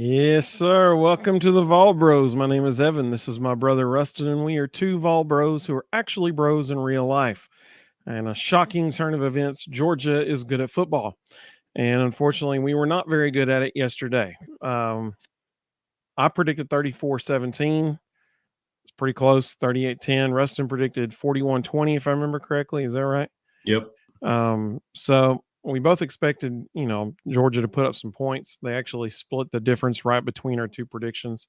Yes, sir. Welcome to the Vol Bros. My name is Evan. This is my brother Rustin, and we are two Vol Bros who are actually bros in real life. And a shocking turn of events, Georgia is good at football. And unfortunately, we were not very good at it yesterday. I predicted 34-17. It's pretty close, 38-10. Rustin predicted 41-20, if I remember correctly. Is that right? Yep. So we both expected, Georgia to put up some points. They actually split the difference right between our two predictions.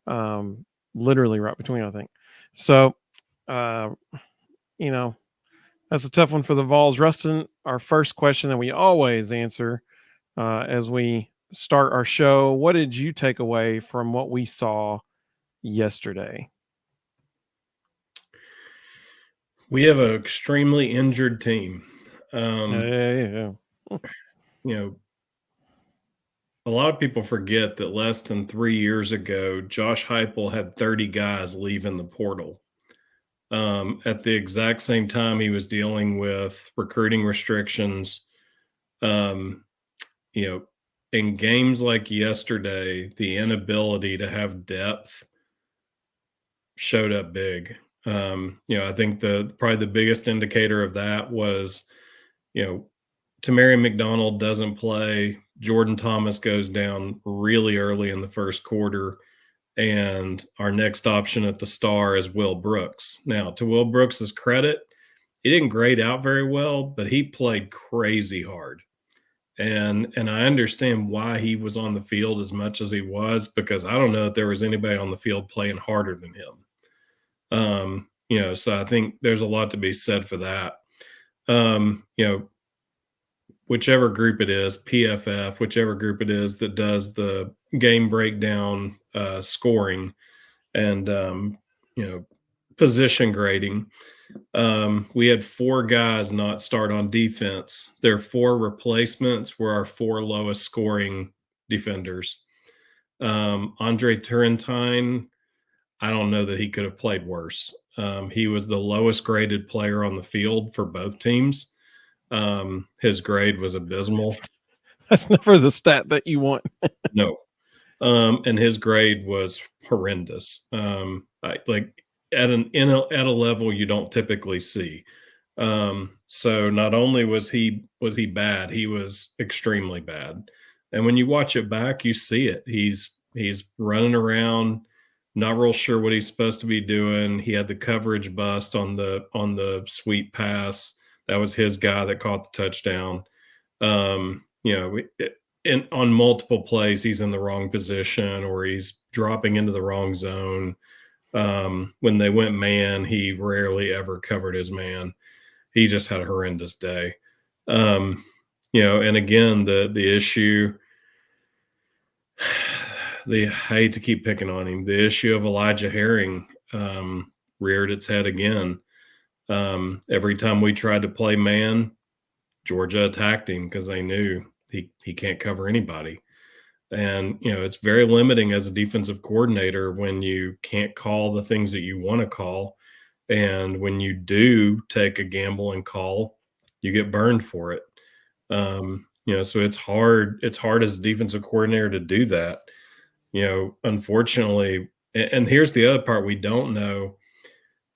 Literally right between, I think. So, uh, that's a tough one for the Vols. Rustin, our first question that we always answer as we start our show. What did you take away from what we saw yesterday? We have an extremely injured team. Yeah. A lot of people forget that less than 3 years ago, Josh Heupel had 30 guys leaving the portal. At the exact same time, he was dealing with recruiting restrictions. In games like yesterday, the inability to have depth showed up big. I think probably the biggest indicator of that was, Tamarion McDonald doesn't play. Jordan Thomas goes down really early in the first quarter. And our next option at the star is Will Brooks. Now, to Will Brooks's credit, he didn't grade out very well, but he played crazy hard. And I understand why he was on the field as much as he was, because I don't know if there was anybody on the field playing harder than him. So I think there's a lot to be said for that. Whichever group it is, PFF, whichever group it is that does the game breakdown scoring and, position grading, we had 4 guys not start on defense. Their 4 replacements were our 4 lowest scoring defenders. Andre Turrentine, I don't know that he could have played worse. He was the lowest graded player on the field for both teams. His grade was abysmal. That's never the stat that you want. No. And his grade was horrendous. Like at a level you don't typically see. So not only was he bad, he was extremely bad. And when you watch it back, you see it. He's running around, not real sure what he's supposed to be doing. He had the coverage bust on the sweep pass. That was his guy that caught the touchdown. On multiple plays, he's in the wrong position or he's dropping into the wrong zone. When they went man, he rarely ever covered his man. He just had a horrendous day. And again, the issue, I hate to keep picking on him, the issue of Elijah Herring reared its head again. Every time we tried to play man, Georgia attacked him because they knew he can't cover anybody. And, it's very limiting as a defensive coordinator when you can't call the things that you want to call. And when you do take a gamble and call, you get burned for it. So it's hard as a defensive coordinator to do that. Unfortunately, and here's the other part we don't know.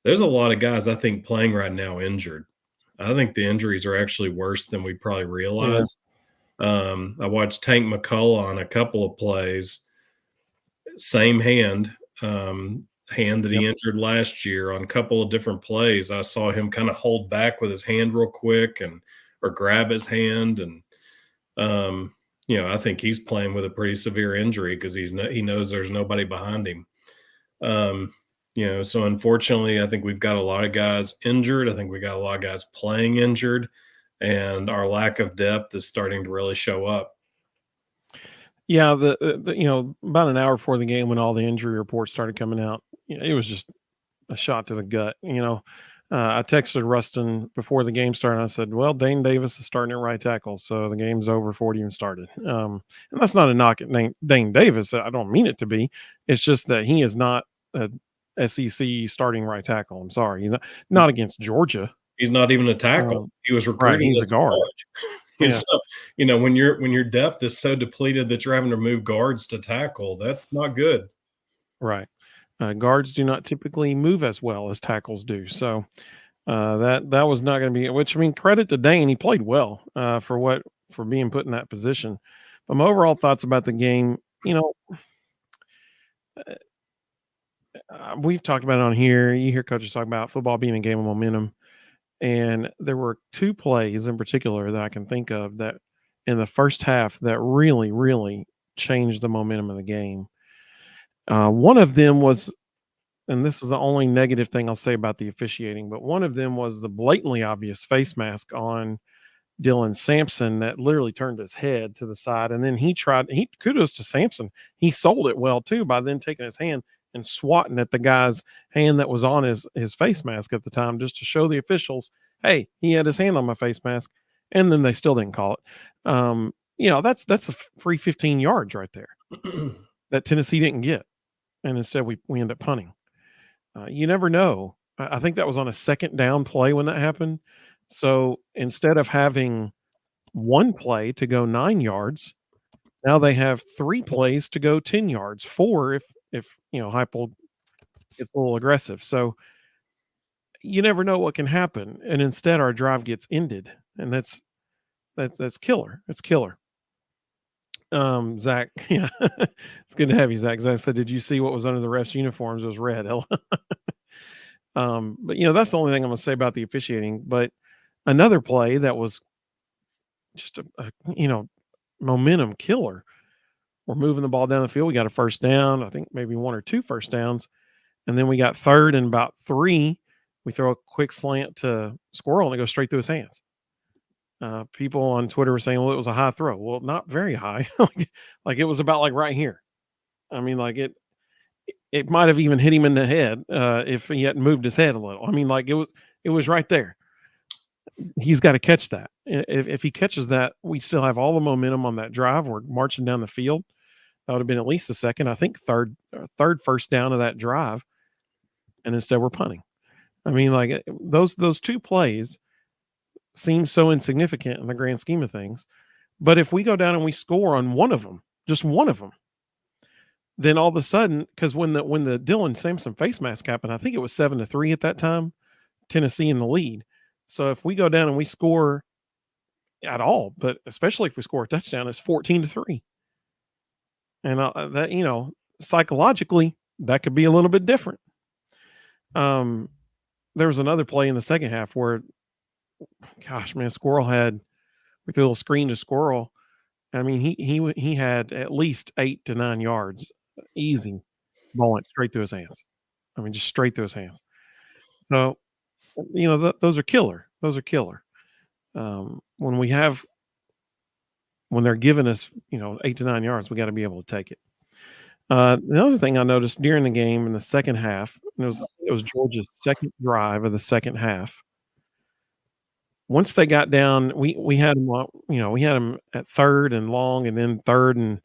There's a lot of guys I think playing right now injured. I think the injuries are actually worse than we probably realize. Yeah. I watched Tank McCullough on a couple of plays, same hand that he injured last year on a couple of different plays. I saw him kind of hold back with his hand real quick or grab his hand. And, I think he's playing with a pretty severe injury because he knows there's nobody behind him. So unfortunately, I think we've got a lot of guys injured. I think we got a lot of guys playing injured, and our lack of depth is starting to really show up. Yeah, about an hour before the game when all the injury reports started coming out, it was just a shot to the gut. I texted Rustin before the game started. I said, well, Dane Davis is starting at right tackle, so the game's over before it even started. And that's not a knock at Dane Davis. I don't mean it to be. It's just that he is not a SEC starting right tackle. I'm sorry. He's not against Georgia. He's not even a tackle. He was recruited right, he's as a guard. And Yeah, so, when your depth is so depleted that you're having to move guards to tackle, that's not good. right. Guards do not typically move as well as tackles do. So that was not going to be. Which I mean, credit to Dane, he played well for being put in that position. But my overall thoughts about the game, we've talked about it on here. You hear coaches talk about football being a game of momentum, and there were two plays in particular that I can think of that in the first half that really, really changed the momentum of the game. One of them was, and this is the only negative thing I'll say about the officiating, but one of them was the blatantly obvious face mask on Dylan Sampson that literally turned his head to the side. And then kudos to Sampson. He sold it well too by then taking his hand and swatting at the guy's hand that was on his face mask at the time, just to show the officials, hey, he had his hand on my face mask. And then they still didn't call it. That's a free 15 yards right there that Tennessee didn't get. And instead we end up punting. You never know. I think that was on a second down play when that happened. So instead of having one play to go 9 yards, now they have three plays to go 10 yards, four if Heupel gets a little aggressive. So you never know what can happen. And instead our drive gets ended. And that's killer. It's killer. Zach, yeah. It's good to have you, Zach. Zach said, did you see what was under the refs' uniforms? It was red. But that's the only thing I'm gonna say about the officiating. But another play that was just a momentum killer. We're moving the ball down the field. We got a first down. I think maybe one or two first downs, and then we got third and about 3. We throw a quick slant to Squirrel, and it goes straight through his hands. People on Twitter were saying, "Well, it was a high throw." Well, not very high. like it was about like right here. I mean, like it might have even hit him in the head if he hadn't moved his head a little. I mean, like it was right there. He's got to catch that. If he catches that, we still have all the momentum on that drive. We're marching down the field. That would have been at least the second, I think third first down of that drive, and instead we're punting. I mean, like those two plays seem so insignificant in the grand scheme of things, but if we go down and we score on one of them, just one of them, then all of a sudden, because when the Dylan Sampson face mask happened, I think it was 7-3 at that time, Tennessee in the lead. So if we go down and we score at all, but especially if we score a touchdown, it's 14-3. And that, psychologically, that could be a little bit different. There was another play in the second half where, gosh, man, Squirrel had with a little screen to Squirrel. I mean, he had at least 8 to 9 yards, easy. Ball went straight through his hands. I mean, just straight through his hands. So, those are killer. Those are killer. When they're giving us, 8 to 9 yards, we got to be able to take it. The other thing I noticed during the game in the second half, and it was Georgia's second drive of the second half. Once they got down, we had them, we had them at third and long, and then third and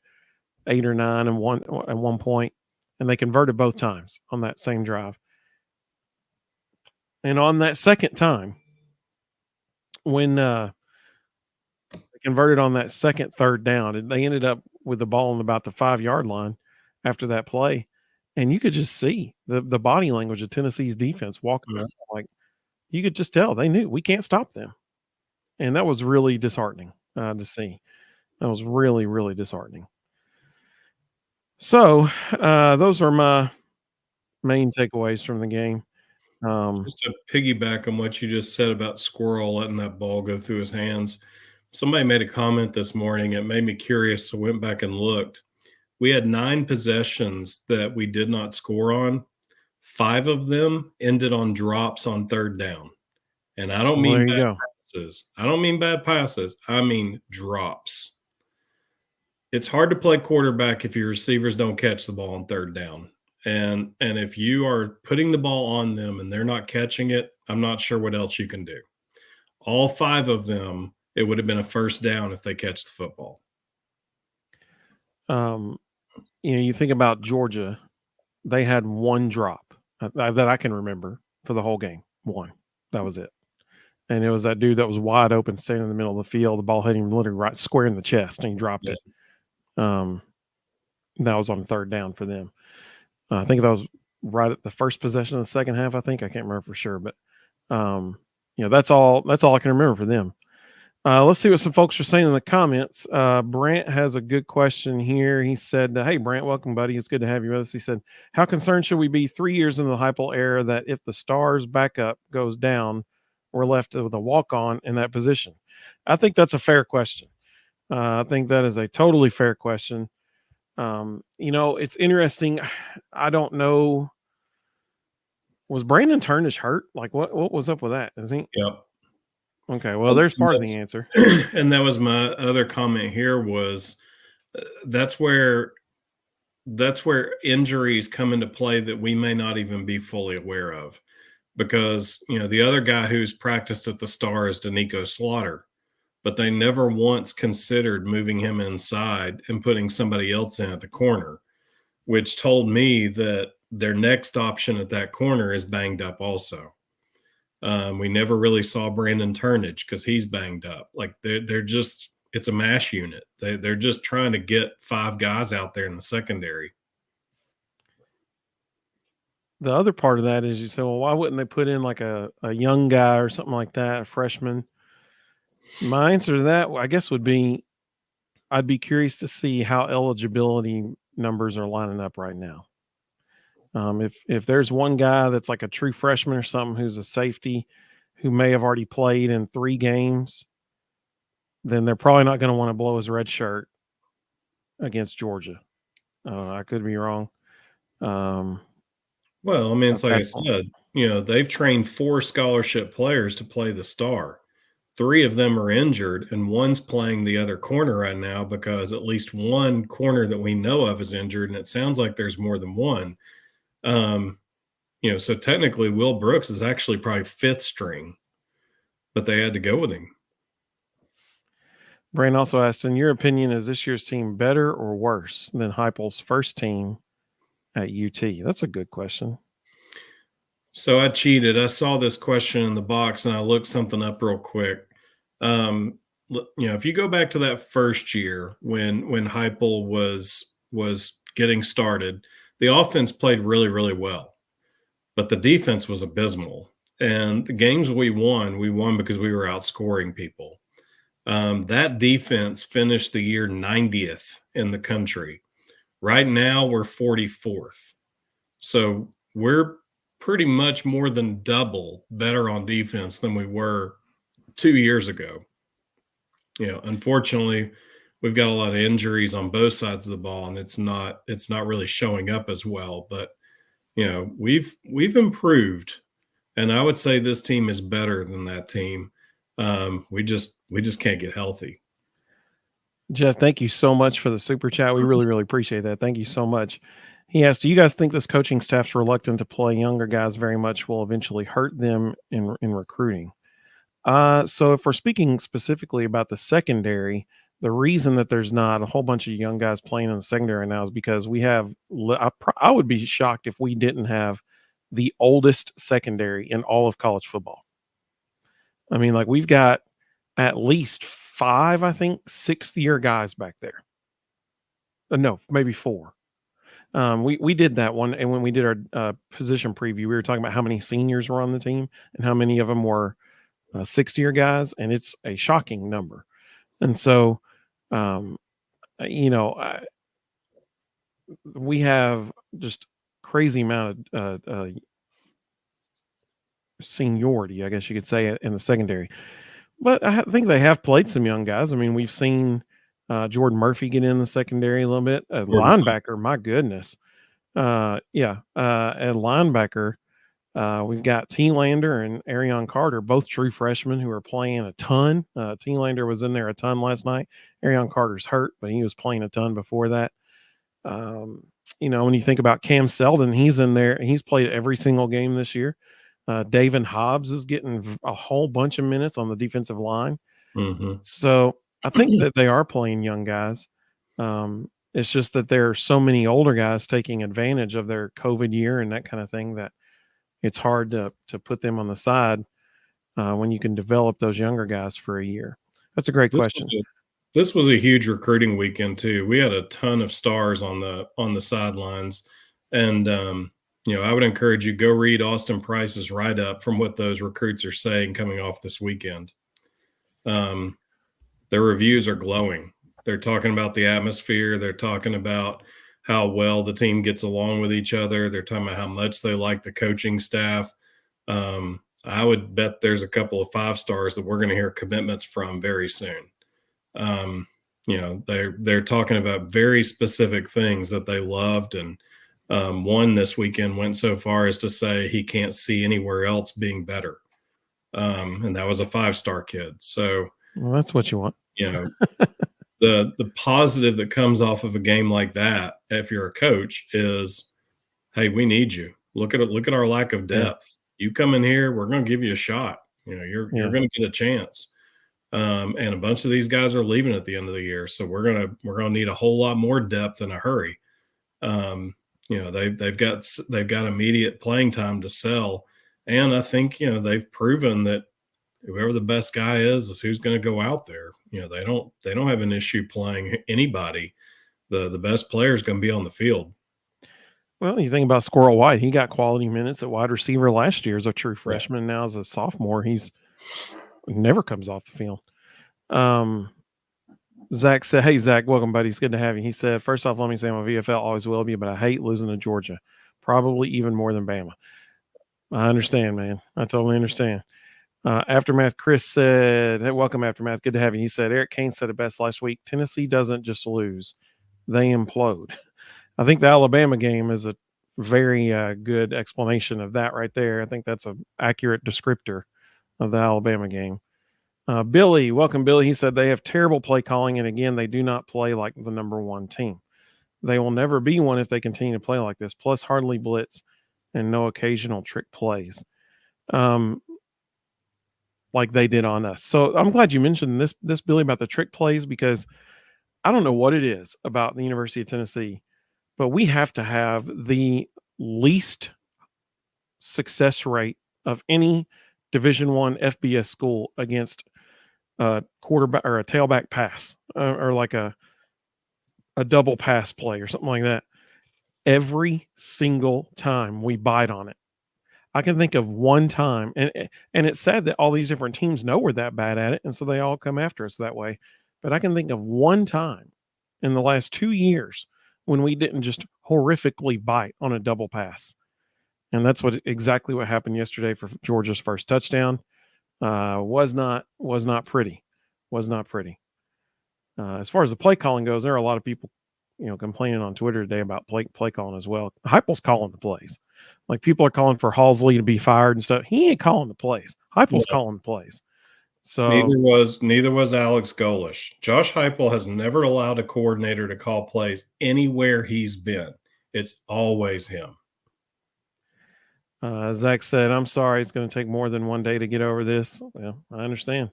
8 or 9 and one at one point, and they converted both times on that same drive. And on that second time, when they converted on that second third down, they ended up with the ball on about the 5-yard line after that play. And you could just see the body language of Tennessee's defense walking around. Like, you could just tell they knew we can't stop them. And that was really disheartening to see. That was really, really disheartening. So those are my main takeaways from the game. Just to piggyback on what you just said about Squirrel letting that ball go through his hands, somebody made a comment this morning. It made me curious, so went back and looked. We had 9 possessions that we did not score on. 5 of them ended on drops on third down. And I don't Well, there mean you bad go. passes. I don't mean bad passes. I mean drops. It's hard to play quarterback if your receivers don't catch the ball on third down. And if you are putting the ball on them and they're not catching it, I'm not sure what else you can do. All 5 of them, it would have been a first down if they catch the football. You think about Georgia, they had one drop that I can remember for the whole game. One. That was it. and it was that dude that was wide open standing in the middle of the field. The ball hit him literally right square in the chest, and he dropped Yeah. it. Um, that was on third down for them. I think that was right at the first possession of the second half. I think I can't remember for sure, but that's all. That's all I can remember for them. Let's see what some folks are saying in the comments. Brant has a good question here. He said, "Hey, Brant, welcome, buddy. It's good to have you with us." He said, "How concerned should we be 3 years into the Heupel era that if the Stars' backup goes down, we're left with a walk-on in that position?" I think that's a fair question. I think that is a totally fair question. It's interesting. I don't know. Was Brandon Turnish hurt? Like, what was up with that? Is he Yep. okay? Well, there's And part of the answer. and that was my other comment here was that's where injuries come into play that we may not even be fully aware of, because the other guy who's practiced at the Star is Danico Slaughter, but they never once considered moving him inside and putting somebody else in at the corner, which told me that their next option at that corner is banged up also. We never really saw Brandon Turnage because he's banged up. Like they're just, it's a mash unit. They're just trying to get 5 guys out there in the secondary. The other part of that is you say, well, why wouldn't they put in like a young guy or something like that, a freshman? My answer to that, I guess, would be I'd be curious to see how eligibility numbers are lining up right now. If there's one guy that's like a true freshman or something who's a safety who may have already played in 3 games, then they're probably not going to want to blow his red shirt against Georgia. I could be wrong. Well, I mean, At it's like I that point. said, they've trained 4 scholarship players to play the Star. 3 of them are injured, and one's playing the other corner right now because at least one corner that we know of is injured, and it sounds like there's more than one. So technically, Will Brooks is actually probably 5th string, but they had to go with him. Brand also asked, in your opinion, is this year's team better or worse than Heupel's first team at UT? That's a good question. So I cheated. I saw this question in the box and I looked something up real quick. If you go back to that first year when Heupel was getting started, the offense played really, really well, but the defense was abysmal. And the games we won because we were outscoring people. That defense finished the year 90th in the country. Right now, we're 44th. So we're pretty much more than double better on defense than we were 2 years ago. Unfortunately, we've got a lot of injuries on both sides of the ball, and it's not really showing up as well. But we've improved, and I would say this team is better than that team. We just can't get healthy. Jeff, thank you so much for the super chat. We really, really appreciate that. Thank you so much. He asked, do you guys think this coaching staff's reluctance to play younger guys very much will eventually hurt them in recruiting? So if we're speaking specifically about the secondary, the reason that there's not a whole bunch of young guys playing in the secondary now is because we have, I would be shocked if we didn't have the oldest secondary in all of college football. I mean, like we've got at least 5, I think, 6th-year guys back there. No, maybe 4. We did that one, and when we did our position preview, we were talking about how many seniors were on the team and how many of them were 6th-year guys, and it's a shocking number. And so, we have just crazy amount of seniority, I guess you could say, in the secondary. But I think they have played some young guys. I mean, we've seen Jordan Murphy get in the secondary a little bit. Linebacker, my goodness. At linebacker, we've got Lander and Arion Carter, both true freshmen who are playing a ton. Lander was in there a ton last night. Arion Carter's hurt, but he was playing a ton before that. When you think about Cam Selden, he's in there. He's played every single game this year. David Hobbs is getting a whole bunch of minutes on the defensive line. Mm-hmm. So I think that they are playing young guys. It's just that there are so many older guys taking advantage of their COVID year and that kind of thing that it's hard to put them on the side. when you can develop those younger guys for a year? That's a great This was question. a this was a huge recruiting weekend too. We had a ton of stars on the sidelines, and I would encourage you go read Austin Price's write up from what those recruits are saying coming off this weekend. Um, their reviews are glowing. They're talking about the atmosphere. They're talking about how well the team gets along with each other. They're talking about how much they like the coaching staff. I would bet there's a couple of 5 stars that we're going to hear commitments from very soon. Um, they're talking about very specific things that they loved, and one this weekend went so far as to say he can't see anywhere else being better, and that was a 5-star kid. So Well, that's what you want. you know the positive that comes off of a game like that, if you're a coach, is hey, we need you. Look at our lack of Yeah. depth. You come in here, we're going to give you a shot. You're Yeah. going to get a chance. And a bunch of these guys are leaving at the end of the year, so we're gonna need a whole lot more depth in a hurry. They've got immediate playing time to sell, and I think they've proven that whoever the best guy is who's going to go out there. They don't have an issue playing anybody. The best player is going to be on the field. Well, you think about Squirrel White. He got quality minutes at wide receiver last year as a true Yeah. freshman. Now as a sophomore, he's never comes off the field. Zach said, "Hey Zach, welcome, buddy. It's good to have you." He said, "First off, let me say I'm a VFL, always will be, but I hate losing to Georgia, probably even more than Bama." I understand, man. I totally understand. Aftermath Chris said, "Hey, welcome, Aftermath. Good to have you." He said, "Eric Kane said it best last week. Tennessee doesn't just lose; they implode." I think the Alabama game is a very good explanation of that right there. I think that's an accurate descriptor of the Alabama game. Billy, welcome, Billy. He said they have terrible play calling, and again, they do not play like the number one team. They will never be one if they continue to play like this. Plus, hardly blitz and no occasional trick plays, um, like they did on us. So I'm glad you mentioned this Billy about the trick plays, because I don't know what it is about the University of Tennessee, but we have to have the least success rate of any Division One FBS school against a quarterback or a tailback pass, or like a double pass play or something like that. Every single time we bite on it. I can think of one time, and it's sad that all these different teams know we're that bad at it, and so they all come after us that way. But I can think of one time in the last 2 years when we didn't just horrifically bite on a double pass. And that's exactly what happened yesterday for Georgia's first touchdown. Was not pretty. Was not pretty. As far as the play calling goes, there are a lot of people, complaining on Twitter today about play calling as well. Heupel's calling the plays. Like, people are calling for Halsley to be fired and stuff. He ain't calling the plays. Heupel's calling the plays. So Neither was Alex Golish. Josh Heupel has never allowed a coordinator to call plays anywhere he's been. It's always him. Zach said, "I'm sorry, it's going to take more than one day to get over this." Well, I understand.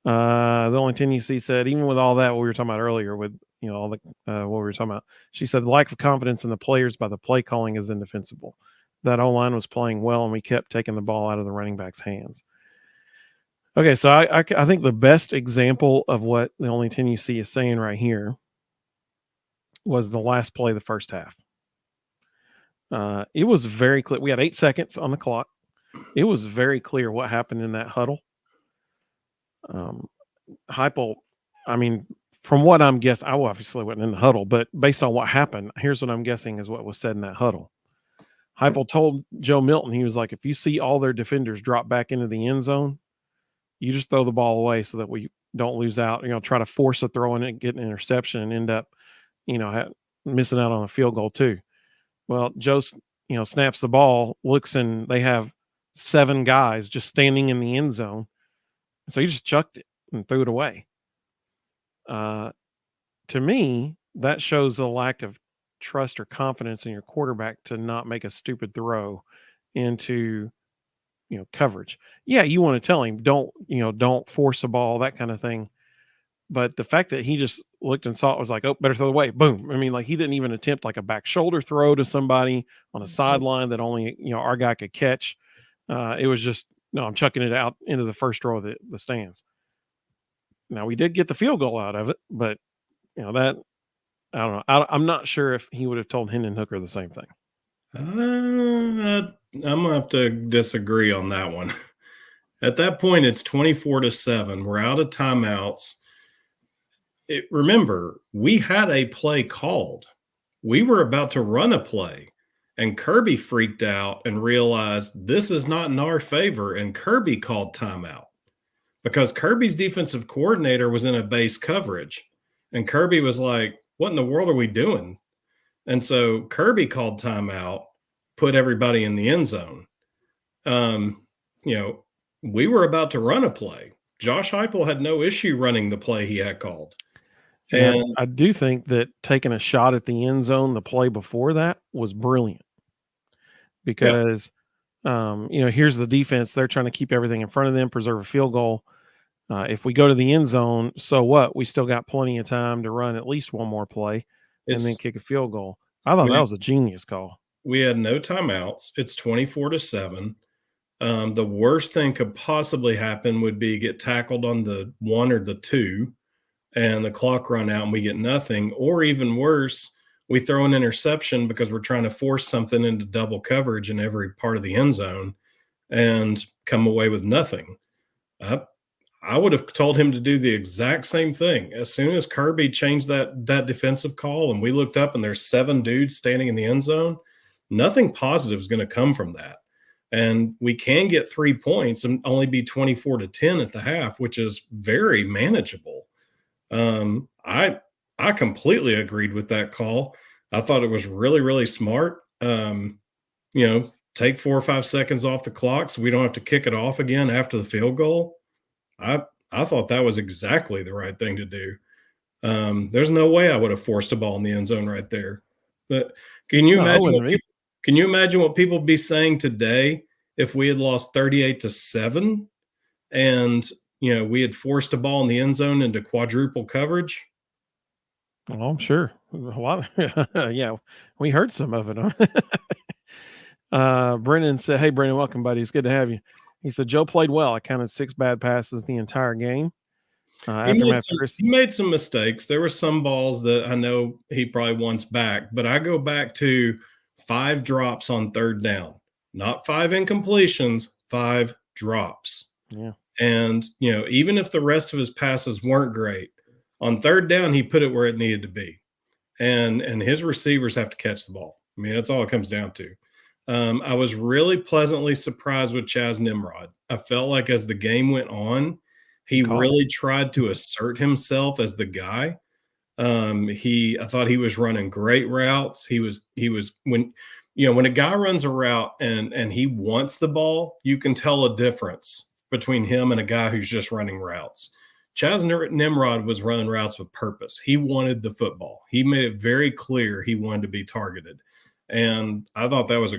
The only 10 you see said, even with all that, what we were talking about earlier, with all the what we were talking about, she said the lack of confidence in the players by the play calling is indefensible. That O-line was playing well, and we kept taking the ball out of the running back's hands. Okay, so I think the best example of what the only 10 you see is saying right here was the last play of the first half. It was very clear. We had 8 seconds on the clock. It was very clear what happened in that huddle. Heupel, I mean, from what I'm guessing, I obviously wasn't in the huddle, but based on what happened, here's what I'm guessing is what was said in that huddle. Heupel told Joe Milton, he was like, if you see all their defenders drop back into the end zone, you just throw the ball away so that we don't lose out. Try to force a throw in it, get an interception, and end up, missing out on a field goal too. Well, Joe, snaps the ball, looks, and they have 7 guys just standing in the end zone. So he just chucked it and threw it away. To me, that shows a lack of trust or confidence in your quarterback to not make a stupid throw into coverage. Yeah, you want to tell him don't force a ball, that kind of thing. But the fact that he just looked and saw it was like, oh, better throw it away. Boom. I mean, like, he didn't even attempt like a back shoulder throw to somebody on a sideline that only our guy could catch. It was just No, I'm chucking it out into the first row of the stands. Now we did get the field goal out of it, but that I don't know. I'm not sure if he would have told Hendon Hooker the same thing. I'm gonna have to disagree on that one. At that point, it's 24-7. We're out of timeouts. Remember, we had a play called. We were about to run a play, and Kirby freaked out and realized this is not in our favor, and Kirby called timeout because Kirby's defensive coordinator was in a base coverage, and Kirby was like, "What in the world are we doing?" And so Kirby called timeout, put everybody in the end zone. We were about to run a play. Josh Heupel had no issue running the play he had called. And And I do think that taking a shot at the end zone, the play before that, was brilliant yeah, because, here's the defense. They're trying to keep everything in front of them, preserve a field goal. If we go to the end zone, so what? We still got plenty of time to run at least one more play and then it's kick a field goal. I thought that was a genius call. we had no timeouts. It's 24-7. The worst thing could possibly happen would be get tackled on the 1 or the 2 and the clock run out and we get nothing. Or even worse, we throw an interception because we're trying to force something into double coverage in every part of the end zone and come away with nothing. I would have told him to do the exact same thing. As soon as Kirby changed that defensive call and we looked up and there's 7 dudes standing in the end zone, nothing positive is going to come from that. And we can get 3 points and only be 24-10 at the half, which is very manageable. I completely agreed with that call. I thought it was really, really smart. Take 4 or 5 seconds off the clock so we don't have to kick it off again after the field goal. I thought that was exactly the right thing to do. There's no way I would have forced a ball in the end zone right there. But can you No, I imagine wouldn't. can you imagine what people would be saying today if we had lost 38-7 and we had forced a ball in the end zone into quadruple coverage? Oh, I'm sure. A lot. Yeah, we heard some of it. Brennan said, "Hey, Brennan, welcome, buddy. It's good to have you." He said, "Joe played well. I counted 6 bad passes the entire game." He Aftermath, Chris. made some mistakes. There were some balls that I know he probably wants back, but I go back to 5 drops on third down, not 5 incompletions, 5 drops. Yeah. And, even if the rest of his passes weren't great, on third down, he put it where it needed to be. And his receivers have to catch the ball. I mean, that's all it comes down to. I was really pleasantly surprised with Chaz Nimrod. I felt like as the game went on, he really tried to assert himself as the guy. I thought he was running great routes. He was when a guy runs a route and he wants the ball, you can tell a difference between him and a guy who's just running routes. Chaz Nimrod was running routes with purpose. He wanted the football. He made it very clear he wanted to be targeted. And I thought that was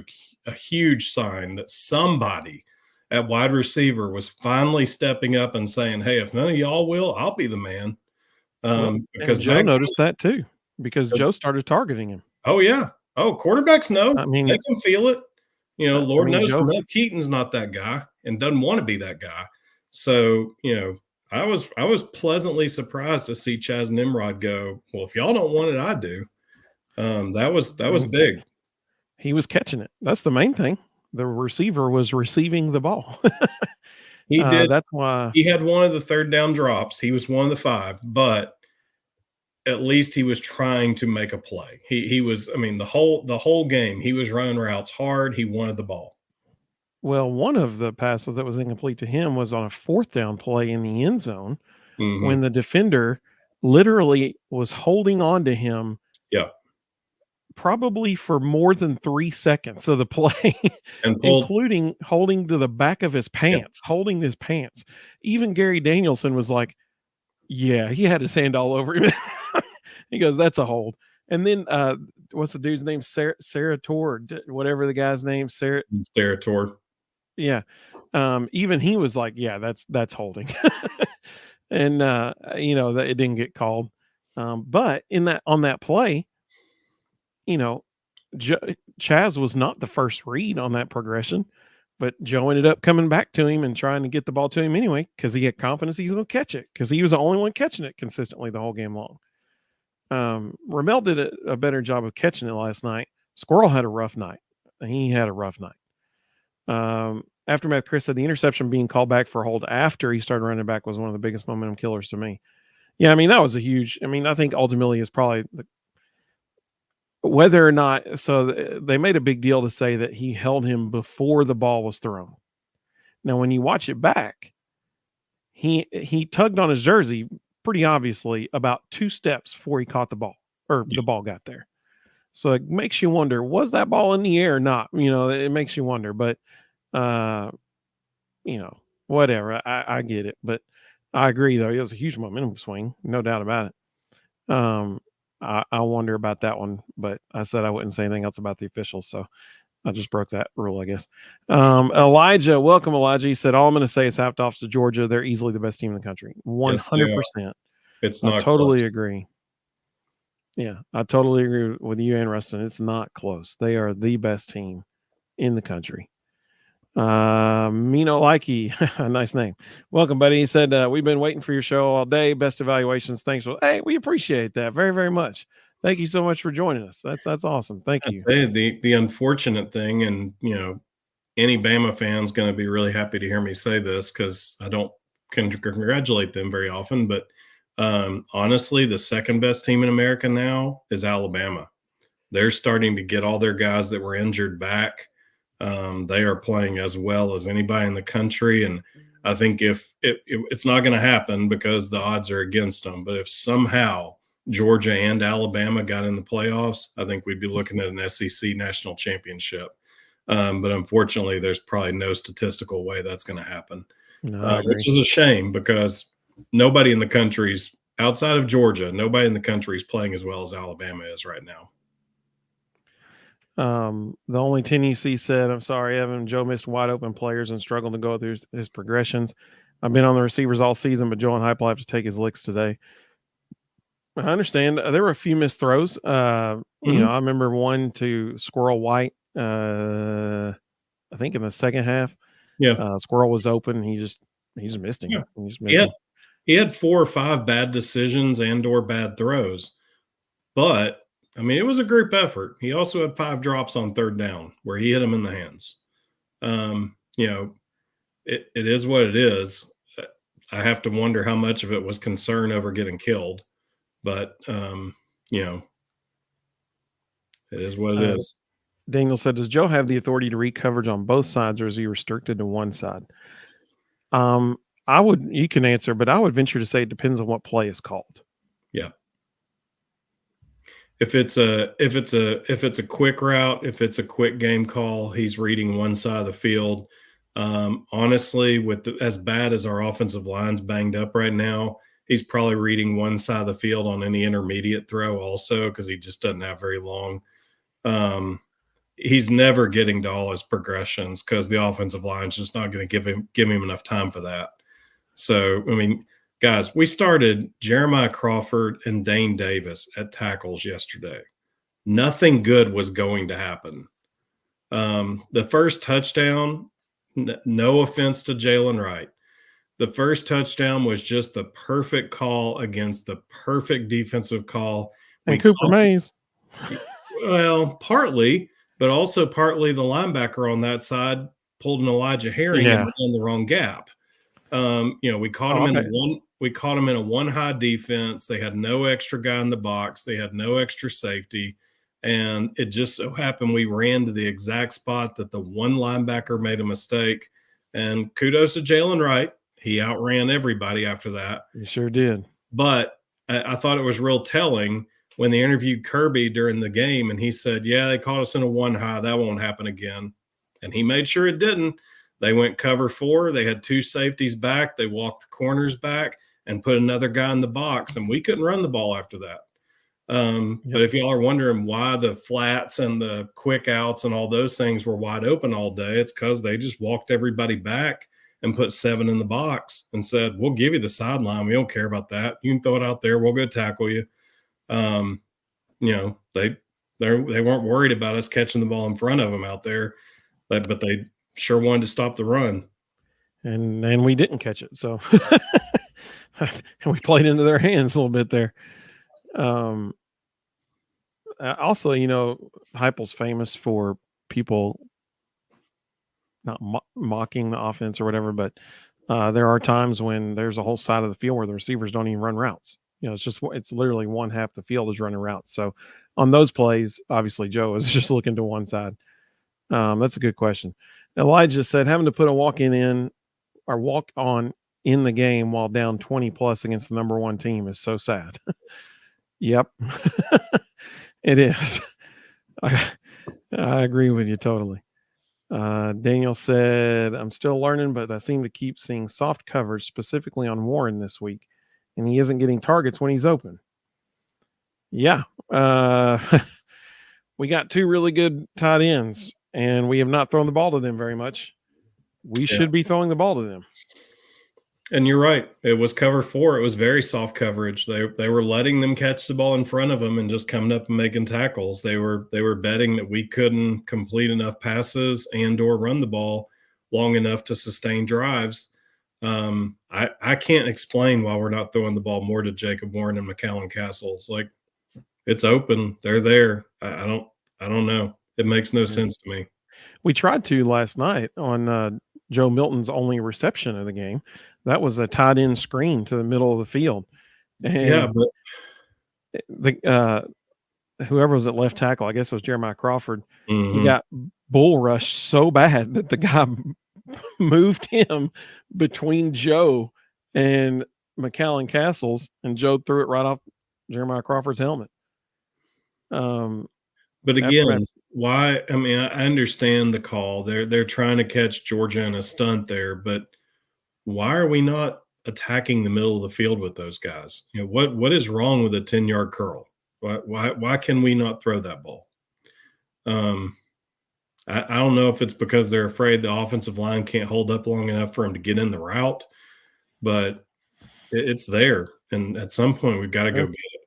a huge sign that somebody at wide receiver was finally stepping up and saying, "Hey, if none of y'all will, I'll be the man." Because Joe noticed that too, because Joe started targeting him. Oh, yeah. Oh, quarterbacks know. I mean, they can feel it. Lord knows Joe. Mel Keaton's not that guy and doesn't want to be that guy. So, I was pleasantly surprised to see Chaz Nimrod go, "Well, if y'all don't want it, I do." That was big. He was catching it. That's the main thing. The receiver was receiving the ball. He did. That's why He had one of the third down drops. He was one of the 5, but at least he was trying to make a play. He was, I mean, the whole game, he was running routes hard. He wanted the ball. Well, one of the passes that was incomplete to him was on a 4th down play in the end zone when the defender literally was holding on to him. Yeah. Probably for more than 3 seconds of the play, including holding to the back of his pants, holding his pants. Even Gary Danielson was like, "Yeah, he had his hand all over him." He goes, "That's a hold." And then, what's the dude's name? Sarah Tor, whatever the guy's name, Sarah Tor. Yeah. Even he was like, "Yeah, that's holding." And, that it didn't get called. But on that play, Chaz was not the first read on that progression. But Joe ended up coming back to him and trying to get the ball to him anyway because he had confidence he's going to catch it because he was the only one catching it consistently the whole game long. Ramel did a better job of catching it last night. Squirrel had a rough night. He had a rough night. Aftermath, Chris said the interception being called back for a hold after he started running back was one of the biggest momentum killers to me. Yeah, I mean, that was a huge. I mean, I think ultimately is probably whether or not. So they made a big deal to say that he held him before the ball was thrown. Now, when you watch it back, he tugged on his jersey pretty obviously about 2 steps before he caught the ball or the ball got there. So it makes you wonder, was that ball in the air or not? It makes you wonder, but whatever. I get it, but I agree though. It was a huge momentum swing, no doubt about it. I wonder about that one, but I said I wouldn't say anything else about the officials, so I just broke that rule, I guess. Elijah, welcome, Elijah. He said, all I'm going to say is hats off to Georgia. They're easily the best team in the country. 100%. It's I not totally close. agree. Yeah, I totally agree with you and Rustin. It's not close. They are the best team in the country. Mino Likey, a nice name. Welcome, buddy. He said, we've been waiting for your show all day. Best evaluations. Thanks. Hey, we appreciate that very, very much. Thank you so much for joining us. That's awesome. Thank you. I tell you, the unfortunate thing, and any Bama fan's going to be really happy to hear me say this because I don't congratulate them very often. But honestly, the second best team in America now is Alabama. They're starting to get all their guys that were injured back. They are playing as well as anybody in the country. And I think if it's not going to happen because the odds are against them, but if somehow Georgia and Alabama got in the playoffs, I think we'd be looking at an SEC national championship. But unfortunately, there's probably no statistical way that's going to happen, No, I agree. which is a shame because nobody in the country's outside of Georgia, nobody in the country is playing as well as Alabama is right now. The only 10 UC said, I'm sorry, Evan. Joe missed wide open players and struggled to go through his progressions. I've been on the receivers all season, but Joe and Hype will have to take his licks today. I understand. There were a few missed throws. I remember one to Squirrel White, I think in the second half. Yeah. Squirrel was open. He just missed him. Yeah. He just missed him. He had 4 or 5 bad decisions and or bad throws. But, I mean, it was a group effort. He also had 5 drops on third down where he hit him in the hands. It is what it is. I have to wonder how much of it was concern over getting killed. But, it is what it is. Daniel said, does Joe have the authority to read coverage on both sides, or is he restricted to one side? You can answer, but I would venture to say it depends on what play is called. Yeah. If it's a quick route, if it's a quick game call, he's reading one side of the field. Honestly, as bad as our offensive line's banged up right now, he's probably reading one side of the field on any intermediate throw also because he just doesn't have very long. He's never getting to all his progressions because the offensive line's just not going to give him enough time for that. So, I mean, guys, we started Jeremiah Crawford and Dane Davis at tackles yesterday. Nothing good was going to happen. The first touchdown, no offense to Jalen Wright, the first touchdown was just the perfect call against the perfect defensive call. And Cooper Mays. Well, partly, but also partly the linebacker on that side pulled an Elijah Herring and ran in the wrong gap. We caught him in a one high defense. They had no extra guy in the box. They had no extra safety. And it just so happened we ran to the exact spot that the one linebacker made a mistake. And kudos to Jalen Wright. He outran everybody after that. He sure did. But I thought it was real telling when they interviewed Kirby during the game, and he said, yeah, they caught us in a one high. That won't happen again. And he made sure it didn't. They went cover 4. They had 2 safeties back. They walked the corners back and put another guy in the box, and we couldn't run the ball after that. But if y'all are wondering why the flats and the quick outs and all those things were wide open all day, it's because they just walked everybody back and put 7 in the box and said, we'll give you the sideline. We don't care about that. You can throw it out there. We'll go tackle you. They weren't worried about us catching the ball in front of them out there, but they sure wanted to stop the run. And we didn't catch it. So and we played into their hands a little bit there. Um, Also, Heupel's famous for people not mocking the offense or whatever, but there are times when there's a whole side of the field where the receivers don't even run routes. It's literally one half the field is running routes. So on those plays, obviously Joe is just looking to one side. That's a good question. Elijah said having to put a walk on in the game while down 20 plus against the number one team is so sad. Yep, it is. I agree with you totally. Daniel said, I'm still learning, but I seem to keep seeing soft coverage specifically on Warren this week, and he isn't getting targets when he's open. Yeah. We got two really good tight ends, and we have not thrown the ball to them very much. We should be throwing the ball to them. And you're right. It was cover 4. It was very soft coverage. They were letting them catch the ball in front of them and just coming up and making tackles. They were betting that we couldn't complete enough passes and or run the ball long enough to sustain drives. I can't explain why we're not throwing the ball more to Jacob Warren and McAllen Castles. Like, it's open. They're there. I don't know. It makes no sense to me. We tried to last night on Joe Milton's only reception of the game. That was a tight end screen to the middle of the field. And the whoever was at left tackle, I guess it was Jeremiah Crawford, he got bull rushed so bad that the guy moved him between Joe and McAllen Castles, and Joe threw it right off Jeremiah Crawford's helmet. But again, why? I mean, I understand the call. They're trying to catch Georgia in a stunt there, but why are we not attacking the middle of the field with those guys? What is wrong with a 10-yard curl? Why can we not throw that ball? I don't know if it's because they're afraid the offensive line can't hold up long enough for them to get in the route, but it's there, and at some point we've got to go get it.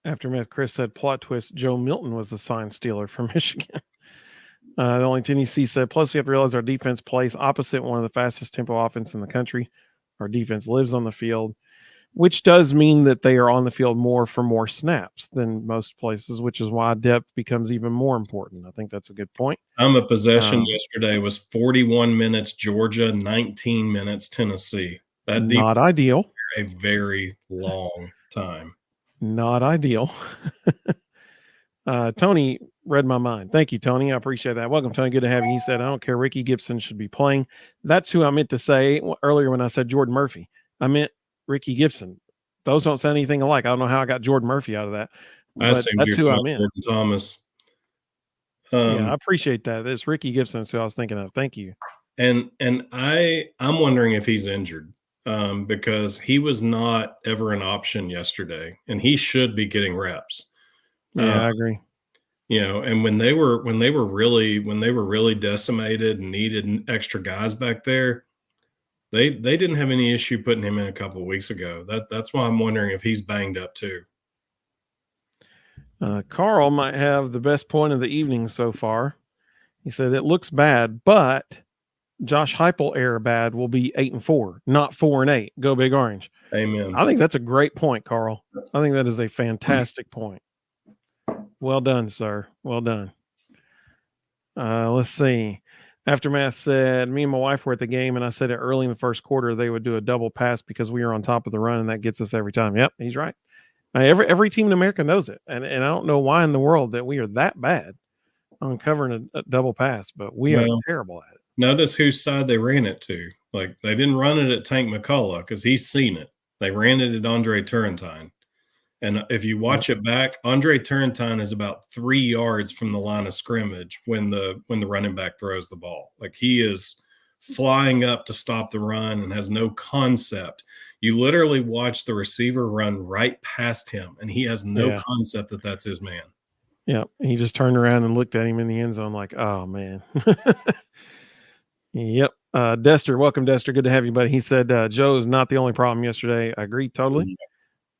Aftermath, Chris said, plot twist, Joe Milton was the sign stealer for Michigan. The only Tennessee said, plus we have to realize our defense plays opposite one of the fastest tempo offense in the country. Our defense lives on the field, which does mean that they are on the field more for more snaps than most places, which is why depth becomes even more important. I think that's a good point. A possession yesterday was 41 minutes Georgia, 19 minutes Tennessee. That not ideal. A very long time. Not ideal. Tony read my mind. Thank you, Tony. I appreciate that. Welcome, Tony. Good to have you. He said, I don't care. Ricky Gibson should be playing. That's who I meant to say earlier when I said Jordan Murphy. I meant Ricky Gibson. Those don't sound anything alike. I don't know how I got Jordan Murphy out of that. But that's who I meant. Jordan Thomas. Yeah, I appreciate that. It's Ricky Gibson is who I was thinking of. Thank you. And I'm wondering if he's injured. Because he was not ever an option yesterday, and he should be getting reps. Yeah, I agree. And when they were really decimated and needed extra guys back there, they didn't have any issue putting him in a couple of weeks ago. That's why I'm wondering if he's banged up too. Carl might have the best point of the evening so far. He said it looks bad, but Josh Heupel era bad will be 8-4, not 4-8. Go Big Orange. Amen. I think that's a great point, Carl. I think that is a fantastic point. Well done, sir. Well done. Let's see. Aftermath said, me and my wife were at the game, and I said it early in the first quarter they would do a double pass because we are on top of the run, and that gets us every time. Yep, he's right. Every team in America knows it, and I don't know why in the world that we are that bad on covering a double pass, but we are terrible at it. Notice whose side they ran it to. Like, they didn't run it at Tank McCullough because he's seen it. They ran it at Andre Turrentine. And if you watch it back, Andre Turrentine is about 3 yards from the line of scrimmage when the running back throws the ball. Like, he is flying up to stop the run and has no concept. You literally watch the receiver run right past him, and he has no concept that that's his man. Yeah, he just turned around and looked at him in the end zone like, oh, man. Yep. Dester, welcome, Dester. Good to have you, buddy. He said Joe's not the only problem yesterday. I agree totally.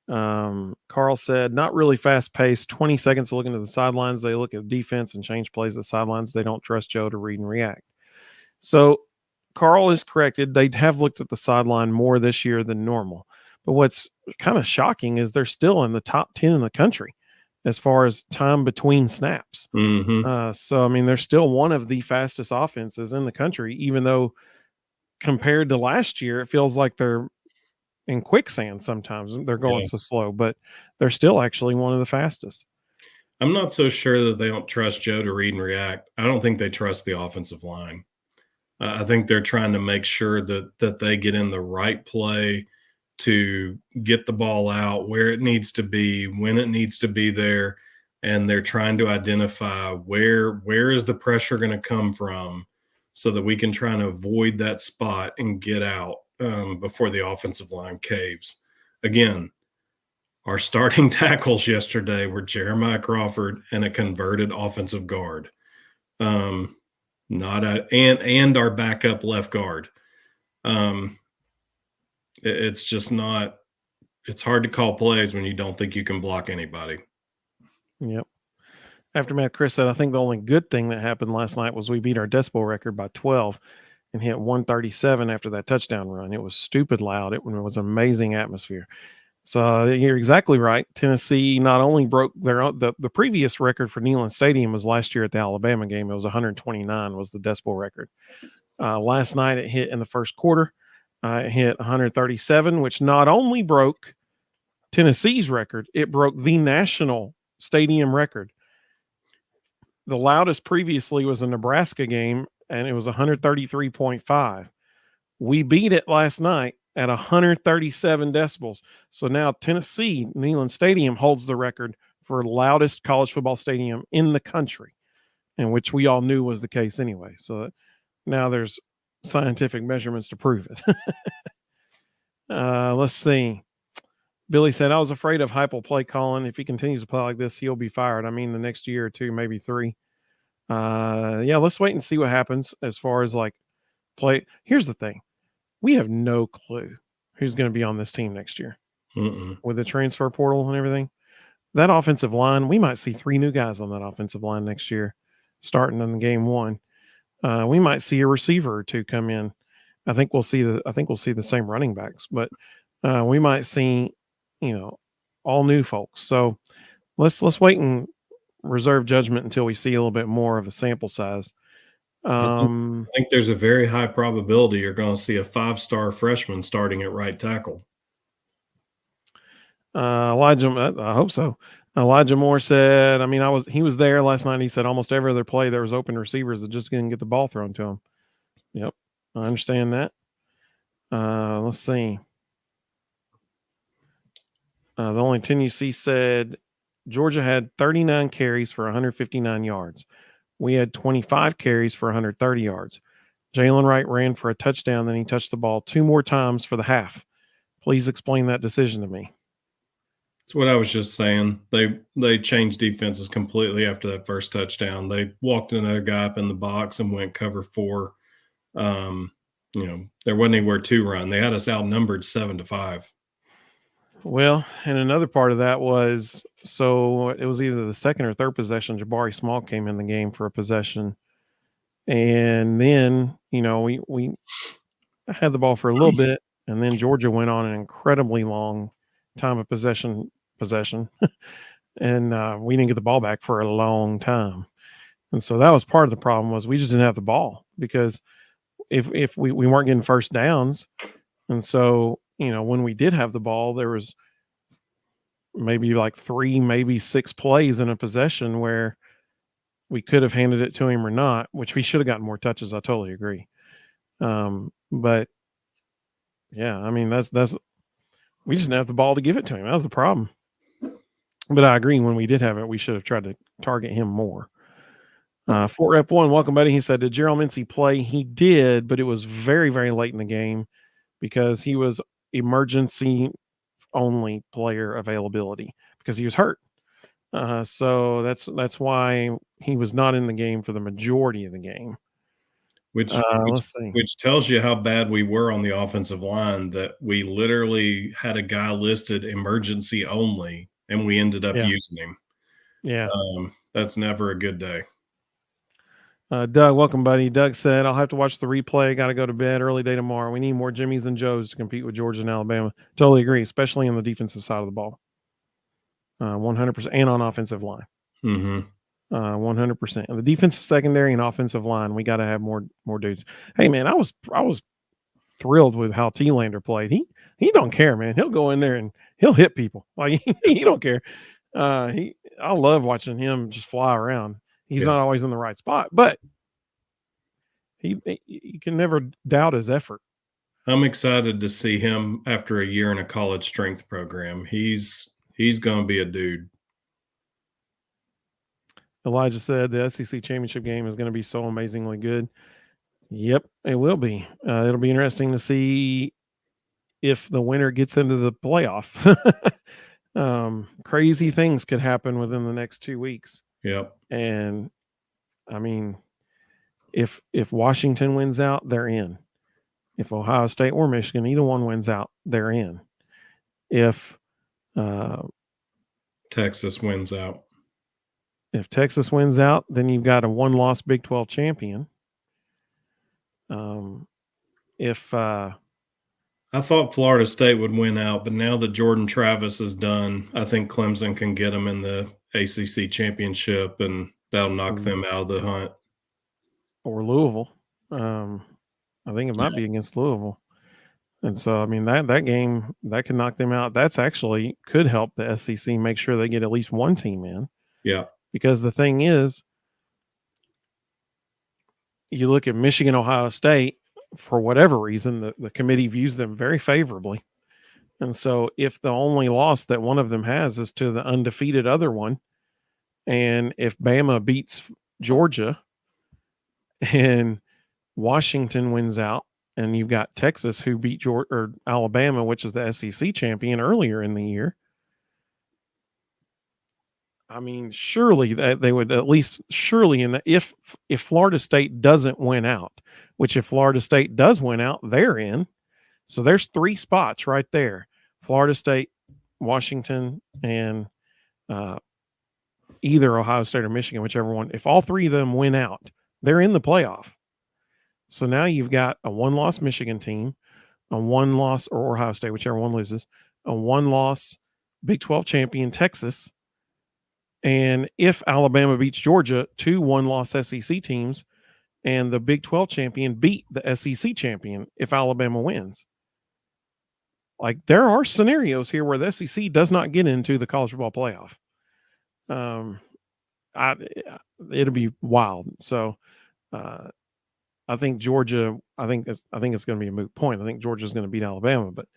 Carl said, not really fast paced, 20 seconds looking to the sidelines. They look at defense and change plays at the sidelines. They don't trust Joe to read and react. So Carl is corrected. They have looked at the sideline more this year than normal. But what's kind of shocking is they're still in the top 10 in the country as far as time between snaps. Mhm. So, I mean, they're still one of the fastest offenses in the country, even though compared to last year, it feels like they're in quicksand sometimes. They're going Yeah. so slow, but they're still actually one of the fastest. I'm not so sure that they don't trust Joe to read and react. I don't think they trust the offensive line. I think they're trying to make sure that they get in the right play to get the ball out where it needs to be, when it needs to be there, and they're trying to identify where is the pressure going to come from, so that we can try and avoid that spot and get out before the offensive line caves. Again, our starting tackles yesterday were Jeremiah Crawford and a converted offensive guard. Um, not a and our backup left guard. Um, it's just not. It's hard to call plays when you don't think you can block anybody. Yep. Aftermath Chris said, I think the only good thing that happened last night was we beat our decibel record by 12 and hit 137 after that touchdown run. It was stupid loud. It was an amazing atmosphere. So you're exactly right. Tennessee not only broke the previous record for Neyland Stadium was last year at the Alabama game. It was 129 was the decibel record. Last night it hit in the first quarter. It hit 137, which not only broke Tennessee's record, it broke the national stadium record. The loudest previously was a Nebraska game, and it was 133.5. We beat it last night at 137 decibels. So now Tennessee, Neyland Stadium, holds the record for loudest college football stadium in the country, and which we all knew was the case anyway. So now there's scientific measurements to prove it. Let's see. Billy said, I was afraid of Heupel play calling. If he continues to play like this, he'll be fired. I mean, the next year or two, maybe three. Yeah, let's wait and see what happens as far as like play. Here's the thing. We have no clue who's going to be on this team next year Mm-mm. with the transfer portal and everything. That offensive line, we might see three new guys on that offensive line next year, starting in game one. We might see a receiver or two come in. I think we'll see the same running backs, but we might see, all new folks. So let's wait and reserve judgment until we see a little bit more of a sample size. I think Um, I think there's a very high probability you're going to see a 5-star freshman starting at right tackle. Elijah, I hope so. Elijah Moore said, I mean, he was there last night. He said almost every other play there was open receivers that just didn't get the ball thrown to him. Yep, I understand that. Let's see. The only 10 you see said Georgia had 39 carries for 159 yards. We had 25 carries for 130 yards. Jalen Wright ran for a touchdown, then he touched the ball two more times for the half. Please explain that decision to me. That's what I was just saying. They changed defenses completely after that first touchdown. They walked another guy up in the box and went cover 4. There wasn't anywhere to run. They had us outnumbered 7-5. Well, and another part of that was so it was either the second or third possession. Jabari Small came in the game for a possession, and then we had the ball for a little bit, and then Georgia went on an incredibly long time of possession, and we didn't get the ball back for a long time. And so that was part of the problem was we just didn't have the ball because if we weren't getting first downs, and so when we did have the ball, there was maybe like 3, maybe 6 plays in a possession where we could have handed it to him or not, which we should have gotten more touches. I totally agree. But yeah, I mean that's we just didn't have the ball to give it to him. That was the problem. But I agree. When we did have it, we should have tried to target him more. Fort Rep 1, welcome, buddy. He said, did Gerald Mincy play? He did, but it was very, very late in the game because he was emergency only player availability because he was hurt. So that's why he was not in the game for the majority of the game. Which which Let's see. which tells you how bad we were on the offensive line, that we literally had a guy listed emergency only, and we ended up Yeah. using him. Yeah. That's never a good day. Doug, welcome, buddy. Doug said, I'll have to watch the replay. Got to go to bed. Early day tomorrow. We need more Jimmies and Joes to compete with Georgia and Alabama. Totally agree, especially on the defensive side of the ball. 100%. And on offensive line. Mm-hmm. 100%. And the defensive secondary and offensive line, we got to have more dudes. Hey, man, I was thrilled with how T-Lander played. He don't care, man. He'll go in there and he'll hit people. Like he don't care. I love watching him just fly around. He's Yeah. not always in the right spot, but you can never doubt his effort. I'm excited to see him after a year in a college strength program. He's going to be a dude. Elijah said the SEC championship game is going to be so amazingly good. Yep, it will be. It'll be interesting to see if the winner gets into the playoff. Crazy things could happen within the next 2 weeks. Yep. And I mean, if Washington wins out, they're in. If Ohio State or Michigan, either one wins out, they're in. If Texas wins out. If Texas wins out, then you've got a one-loss Big 12 champion. I thought Florida State would win out, but now that Jordan Travis is done, I think Clemson can get them in the ACC championship, and that'll knock them out of the hunt. Or Louisville. I think it might be against Louisville. And so, I mean, that game, that can knock them out. That's actually could help the SEC make sure they get at least one team in. Yeah. Because the thing is, you look at Michigan, Ohio State, for whatever reason, the committee views them very favorably. And so if the only loss that one of them has is to the undefeated other one, and if Bama beats Georgia and Washington wins out, and you've got Texas who beat Georgia or Alabama, which is the SEC champion earlier in the year. I mean, surely they would at least if Florida State doesn't win out, which if Florida State does win out, they're in. So there's 3 spots right there: Florida State, Washington, and either Ohio State or Michigan, whichever one. If all 3 of them win out, they're in the playoff. So now you've got a one-loss Michigan team, a one-loss or Ohio State, whichever one loses, a one-loss Big 12 champion Texas, and if Alabama beats Georgia, 2 one-loss SEC teams, and the Big 12 champion beat the SEC champion if Alabama wins. Like, there are scenarios here where the SEC does not get into the college football playoff. It'll be wild. So, I think Georgia. I think it's going to be a moot point. I think Georgia's going to beat Alabama, but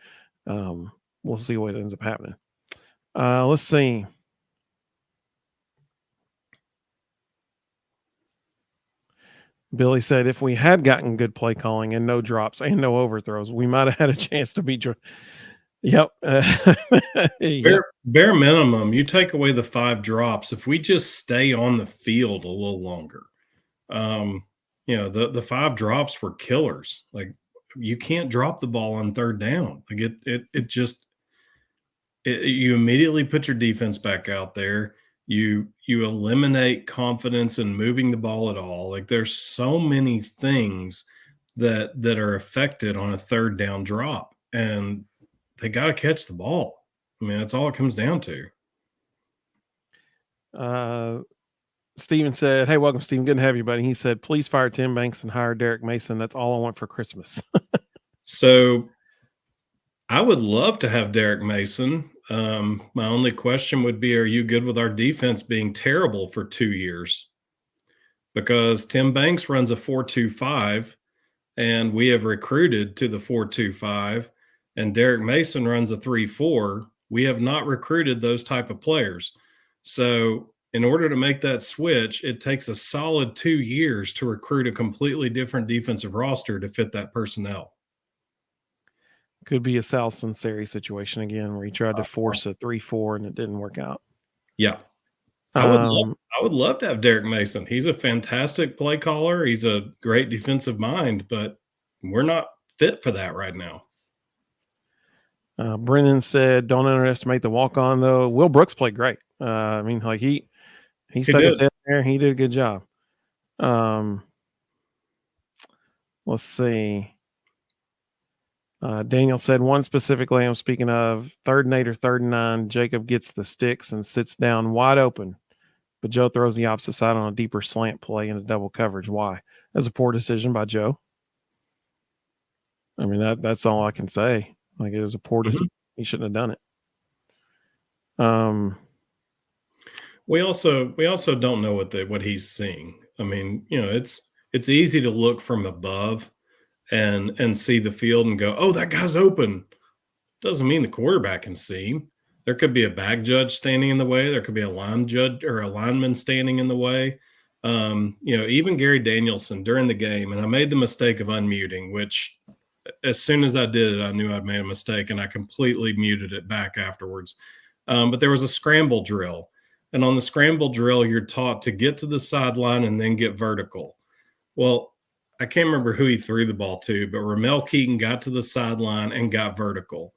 we'll see what ends up happening. Let's see. Billy said, if we had gotten good play calling and no drops and no overthrows, we might have had a chance to beat Georgia. Yep. Yep. Bare minimum, you take away the 5 drops. If we just stay on the field a little longer, the 5 drops were killers. Like, you can't drop the ball on 3rd down. Like you immediately put your defense back out there. You eliminate confidence in moving the ball at all. Like, there's so many things that are affected on a 3rd down drop, and they got to catch the ball. I mean, that's all it comes down to. Steven said, hey, welcome, Steven. Good to have you, buddy. He said, please fire Tim Banks and hire Derek Mason. That's all I want for Christmas. So I would love to have Derek Mason. My only question would be, are you good with our defense being terrible for 2 years? Because Tim Banks runs a 4-2-5, and we have recruited to the 4-2-5, and Derek Mason runs a 3-4. We have not recruited those type of players. So in order to make that switch, it takes a solid 2 years to recruit a completely different defensive roster to fit that personnel. Could be a Sal Sunseri situation again, where he tried to force a 3-4 and it didn't work out. Yeah. I would love to have Derek Mason. He's a fantastic play caller. He's a great defensive mind, but we're not fit for that right now. Brennan said, don't underestimate the walk-on, though. Will Brooks played great. I mean, like he stuck his head there. He did a good job. Um, let's see. Daniel said one specifically I'm speaking of 3rd and 8 or 3rd and 9. Jacob gets the sticks and sits down wide open, but Joe throws the opposite side on a deeper slant play into double coverage. Why? That's a poor decision by Joe. I mean, that's all I can say. Like, it was a poor decision. He shouldn't have done it. We also don't know what he's seeing. I mean, it's easy to look from above and see the field and go, "Oh, that guy's open." Doesn't mean the quarterback can see him. There could be a back judge standing in the way. There could be a line judge or a lineman standing in the way. Even Gary Danielson during the game, and I made the mistake of unmuting, which as soon as I did it, I knew I'd made a mistake, and I completely muted it back afterwards. But there was a scramble drill, and on the scramble drill, you're taught to get to the sideline and then get vertical. Well, I can't remember who he threw the ball to, but Ramel Keaton got to the sideline and got vertical.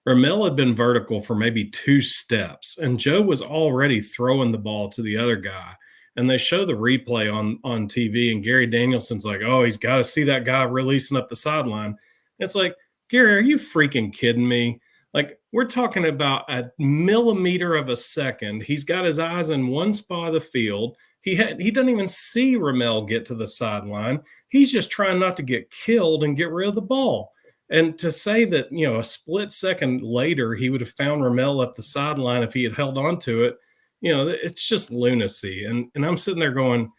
Ramel had been vertical for maybe 2 steps, and Joe was already throwing the ball to the other guy. And they show the replay on TV, and Gary Danielson's like, "Oh, he's got to see that guy releasing up the sideline." It's like, Gary, are you freaking kidding me? Like, we're talking about a millimeter of a second. He's got his eyes in one spot of the field. He doesn't even see Ramel get to the sideline. He's just trying not to get killed and get rid of the ball. And to say that, a split second later he would have found Ramel up the sideline if he had held on to it, it's just lunacy. And I'm sitting there going,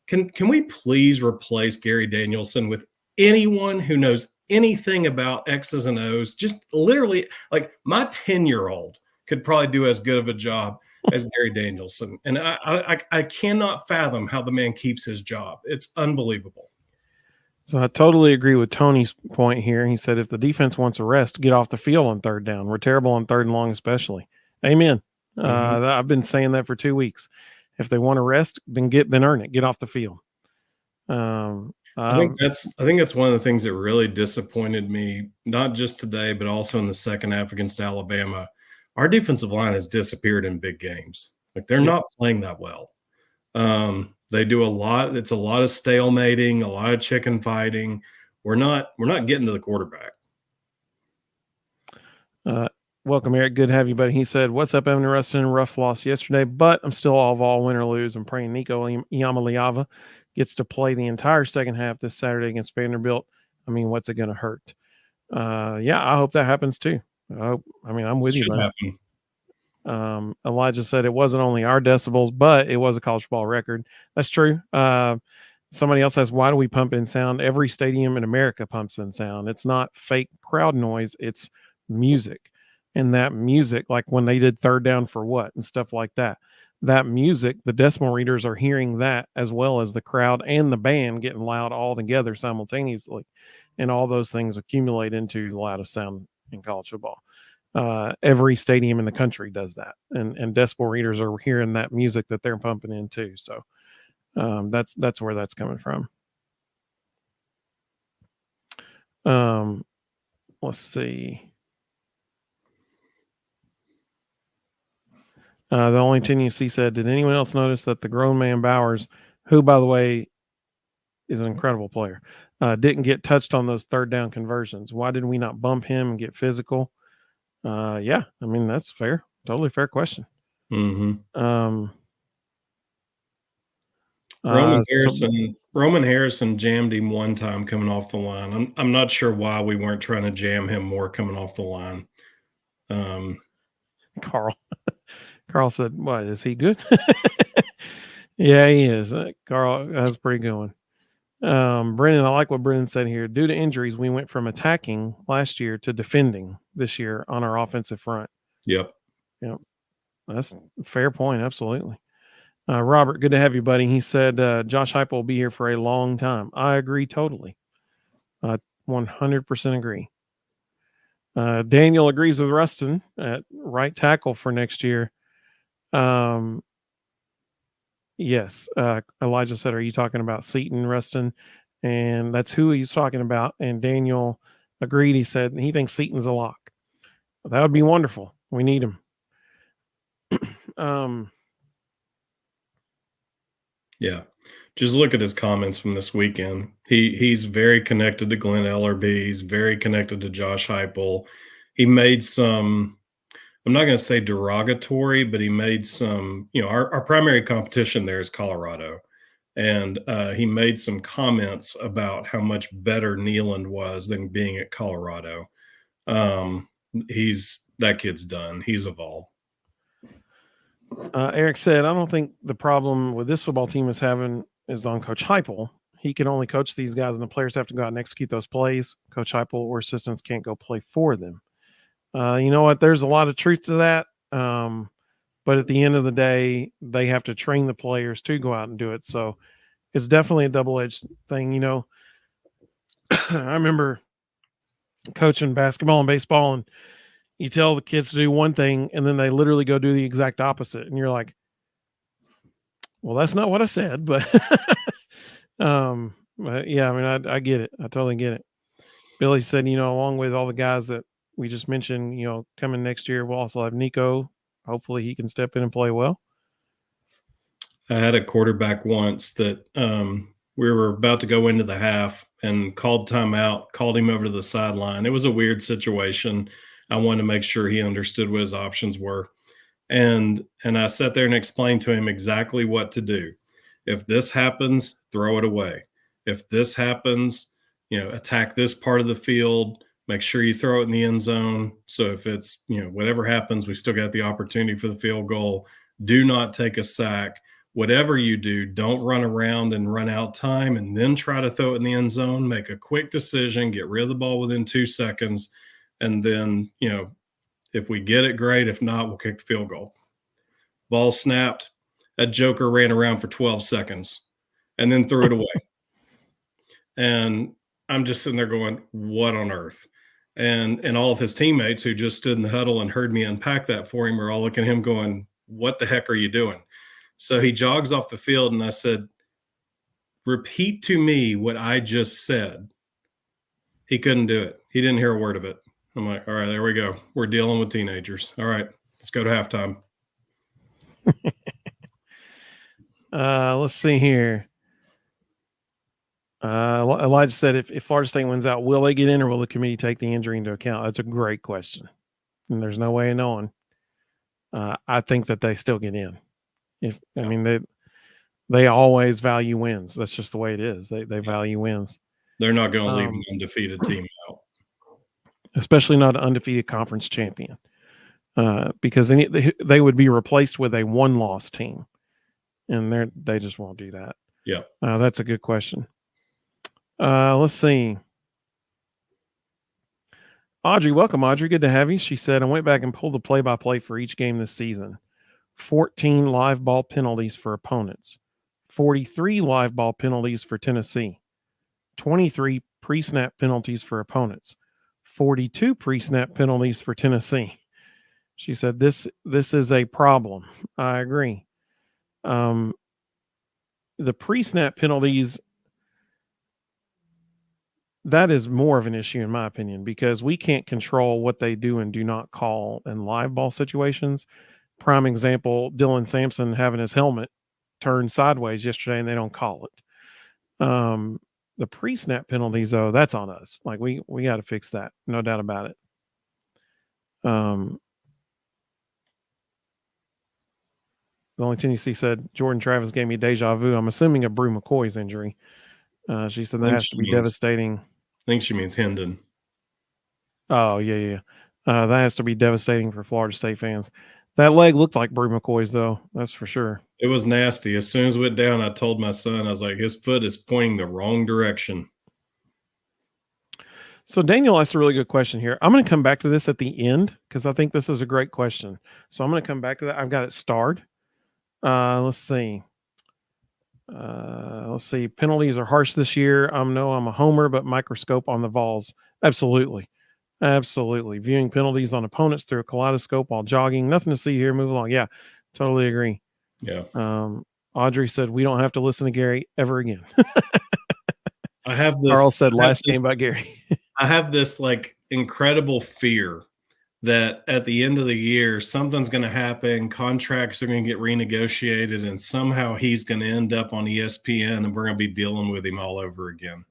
can we please replace Gary Danielson with anyone who knows anything about X's and O's? Just literally, like, my 10-year-old could probably do as good of a job as Gary Danielson. And I cannot fathom how the man keeps his job. It's unbelievable. So I totally agree with Tony's point here. He said if the defense wants a rest, get off the field on 3rd down. We're terrible on 3rd and long, especially. Amen. I've been saying that for 2 weeks. If they want to rest, then earn it. Get off the field. I think that's one of the things that really disappointed me, not just today, but also in the second half against Alabama. Our defensive line has disappeared in big games. Like, they're not playing that well. They do a lot. It's a lot of stalemating, a lot of chicken fighting. We're not getting to the quarterback. Welcome, Eric. Good to have you, buddy. He said, "What's up, Evan and Rustin? Rough loss yesterday, but I'm still all Vol, win or lose. I'm praying Nico Iamaleava gets to play the entire second half this Saturday against Vanderbilt. I mean, what's it going to hurt?" Yeah, I hope that happens too. I'm with you, buddy. Elijah said it wasn't only our decibels, but it was a college football record. That's true. Somebody else says, why do we pump in sound? Every stadium in America pumps in sound. It's not fake crowd noise. It's music. And that music, like when they did 3rd down for what and stuff like that, that music, the decimal readers are hearing that as well as the crowd and the band getting loud all together simultaneously. And all those things accumulate into the loudest sound in college football. Every stadium in the country does that, and decibel readers are hearing that music that they're pumping in too. So that's where that's coming from. Let's see. The only 10 you see said, did anyone else notice that the grown man Bowers, who by the way is an incredible player, didn't get touched on those 3rd down conversions? Why did we not bump him and get physical? Yeah, I mean, that's fair. Totally fair question. Roman Harrison jammed him one time coming off the line. I'm not sure why we weren't trying to jam him more coming off the line. Carl said, "What, is he good?" Yeah, he is. Carl, that's pretty good one. Brennan, I like what Brennan said here. Due to injuries, we went from attacking last year to defending this year on our offensive front. Yep. That's a fair point. Absolutely. Robert, good to have you, buddy. He said Josh Heupel will be here for a long time. I agree totally. 100% agree. Daniel agrees with Rustin at right tackle for next year. Yes. Elijah said, are you talking about Seton, Rustin? And that's who he's talking about. And Daniel agreed. He said he thinks Seton's a lock. That would be wonderful. We need him. Yeah. Just look at his comments from this weekend. He's very connected to Glenn Ellerby. He's very connected to Josh Heupel. He made some, I'm not going to say derogatory, but he made some, our primary competition there is Colorado. And he made some comments about how much better Neyland was than being at Colorado. That kid's done. He's a Vol. Eric said, I don't think the problem with this football team is on Coach Heupel. He can only coach these guys, and the players have to go out and execute those plays. Coach Heupel or assistants can't go play for them. You know what? There's a lot of truth to that. But at the end of the day, they have to train the players to go out and do it. So it's definitely a double-edged thing. I remember coaching basketball and baseball, and you tell the kids to do one thing, and then they literally go do the exact opposite. And you're like, well, that's not what I said, but yeah, I mean, I get it. I totally get it. Billy said, along with all the guys that we just mentioned, coming next year, we'll also have Nico. Hopefully he can step in and play well. I had a quarterback once that we were about to go into the half and called timeout, called him over to the sideline. It was a weird situation. I wanted to make sure he understood what his options were. And I sat there and explained to him exactly what to do. If this happens, throw it away. If this happens, attack this part of the field, make sure you throw it in the end zone. So if it's, whatever happens, we still got the opportunity for the field goal. Do not take a sack. Whatever you do, don't run around and run out time and then try to throw it in the end zone. Make a quick decision, get rid of the ball within 2 seconds. And then, if we get it, great. If not, we'll kick the field goal. Ball snapped. That joker ran around for 12 seconds and then threw it away. And I'm just sitting there going, what on earth? And all of his teammates who just stood in the huddle and heard me unpack that for him were all looking at him going, what the heck are you doing? So he jogs off the field, and I said, repeat to me what I just said. He couldn't do it. He didn't hear a word of it. I'm like, all right, there we go. We're dealing with teenagers. All right, let's go to halftime. Let's see here. Elijah said, if Florida State wins out, will they get in, or will the committee take the injury into account? That's a great question, and there's no way of knowing. I think that they still get in. I mean, they always value wins. That's just the way it is. They value wins. They're not going to leave an undefeated team out, especially not an undefeated conference champion, because they would be replaced with a one-loss team, and they just won't do that. Yeah, that's a good question. Let's see. Audrey, welcome, Audrey. Good to have you. She said, I went back and pulled the play-by-play for each game this season. 14 live ball penalties for opponents, 43 live ball penalties for Tennessee, 23 pre-snap penalties for opponents, 42 pre-snap penalties for Tennessee. She said, this is a problem. I agree. The pre-snap penalties, that is more of an issue in my opinion, because we can't control what they do and do not call in live ball situations. Prime example, Dylan Sampson having his helmet turned sideways yesterday and they don't call it. The pre-snap penalties, though, that's on us. Like we got to fix that. No doubt about it. The only Tennessee said, Jordan Travis gave me deja vu. I'm assuming a Brew McCoy's injury. She said that has to be devastating. I think she means Hendon. Oh, yeah. That has to be devastating for Florida State fans. That leg looked like Brew McCoy's, though. That's for sure. It was nasty. As soon as it went down, I told my son, I was like, his foot is pointing the wrong direction. So Daniel asked a really good question here. I'm going to come back to this at the end because I think this is a great question. So I'm going to come back to that. I've got it starred. Let's see. Penalties are harsh this year. I'm a homer, but microscope on the Vols. Absolutely. Viewing penalties on opponents through a kaleidoscope while jogging. Nothing to see here. Move along. Yeah, totally agree. Yeah. Audrey said, we don't have to listen to Gary ever again. I have this. Carl said last game about Gary. I have this like incredible fear that at the end of the year, something's going to happen. Contracts are going to get renegotiated, and somehow he's going to end up on ESPN, and we're going to be dealing with him all over again.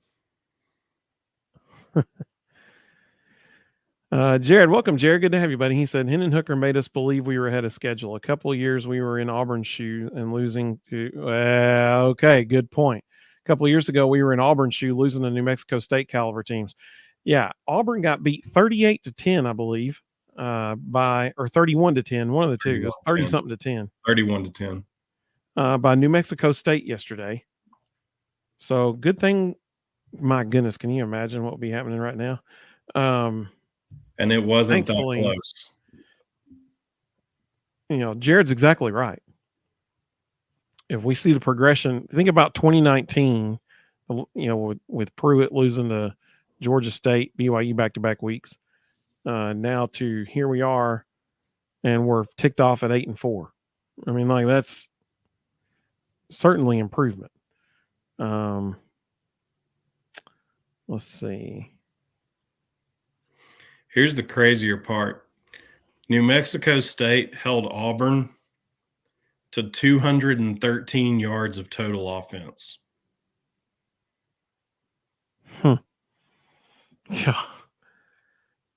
Jared, welcome, Jared. Good to have you, buddy. He said Hendon Hooker made us believe we were ahead of schedule. A couple of years we were in Auburn's shoe and losing to. Okay, good point. A couple of years ago we were in Auburn's shoe, losing to New Mexico State caliber teams. Yeah, Auburn got beat 38-10, I believe, or 31-10, one of the two. It was 30 something to 10. 31-10. By New Mexico State yesterday. So good thing. My goodness, can you imagine what would be happening right now? And it wasn't that Thankfully, close. Jared's exactly right. If we see the progression, think about 2019, with Pruitt losing to Georgia State, BYU back-to-back weeks, now to here we are, and we're ticked off at 8-4. I mean, like, that's certainly improvement. Let's see. Here's the crazier part. New Mexico State held Auburn to 213 yards of total offense. Yeah.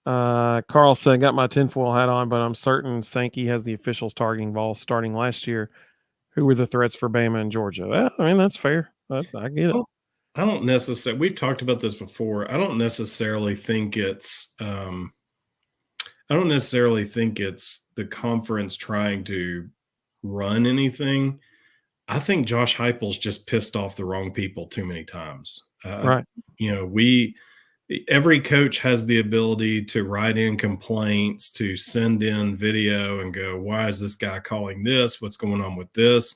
Carl said, got my tinfoil hat on, but I'm certain Sankey has the officials targeting balls starting last year. Who were the threats for Bama and Georgia? Well, I mean, that's fair. I get it. I don't necessarily, we've talked about this before. I don't necessarily think it's the conference trying to run anything. I think Josh Heupel's just pissed off the wrong people too many times. Right. Every coach has the ability to write in complaints, to send in video and go, why is this guy calling this? What's going on with this?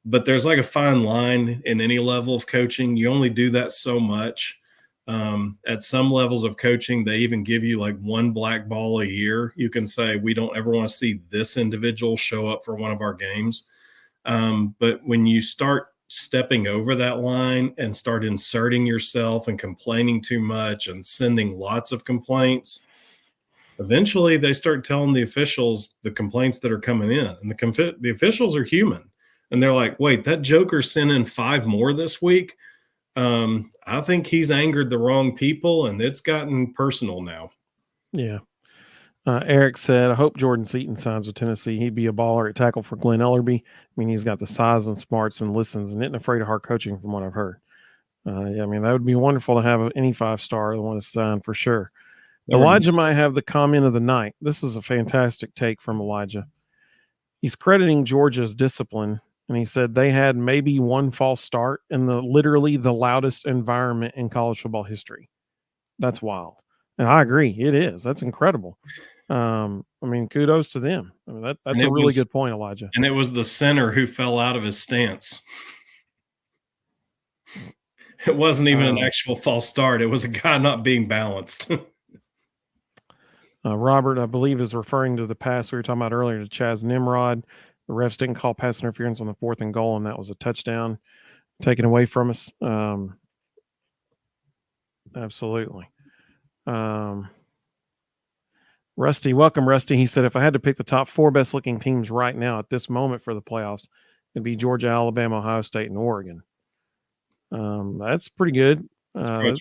But there's like a fine line in any level of coaching. You only do that so much. At some levels of coaching, they even give you like one black ball a year. You can say, we don't ever want to see this individual show up for one of our games. But when you start stepping over that line and start inserting yourself and complaining too much and sending lots of complaints, eventually they start telling the officials the complaints that are coming in. And the officials are human. And they're like, wait, that joker sent in 5 more this week. I think he's angered the wrong people, and it's gotten personal now. Yeah. Eric said, I hope Jordan Seaton signs with Tennessee. He'd be a baller at tackle for Glenn Ellerby. I mean, he's got the size and smarts and listens and isn't afraid of hard coaching from what I've heard. Yeah, I mean, that would be wonderful to have any 5-star that want to sign for sure. Elijah might have the comment of the night. This is a fantastic take from Elijah. He's crediting Georgia's discipline, and he said they had maybe one false start in literally the loudest environment in college football history. That's wild. And I agree. It is. That's incredible. I mean, kudos to them. I mean, that's a really good point, Elijah. And it was the center who fell out of his stance. It wasn't even an actual false start. It was a guy not being balanced. Robert, I believe, is referring to the pass we were talking about earlier to Chaz Nimrod. The refs didn't call pass interference on the 4th and goal, and that was a touchdown taken away from us. Absolutely. Rusty, welcome, Rusty. He said, if I had to pick the top 4 best looking teams right now at this moment for the playoffs, it'd be Georgia, Alabama, Ohio State, and Oregon. That's pretty good. That's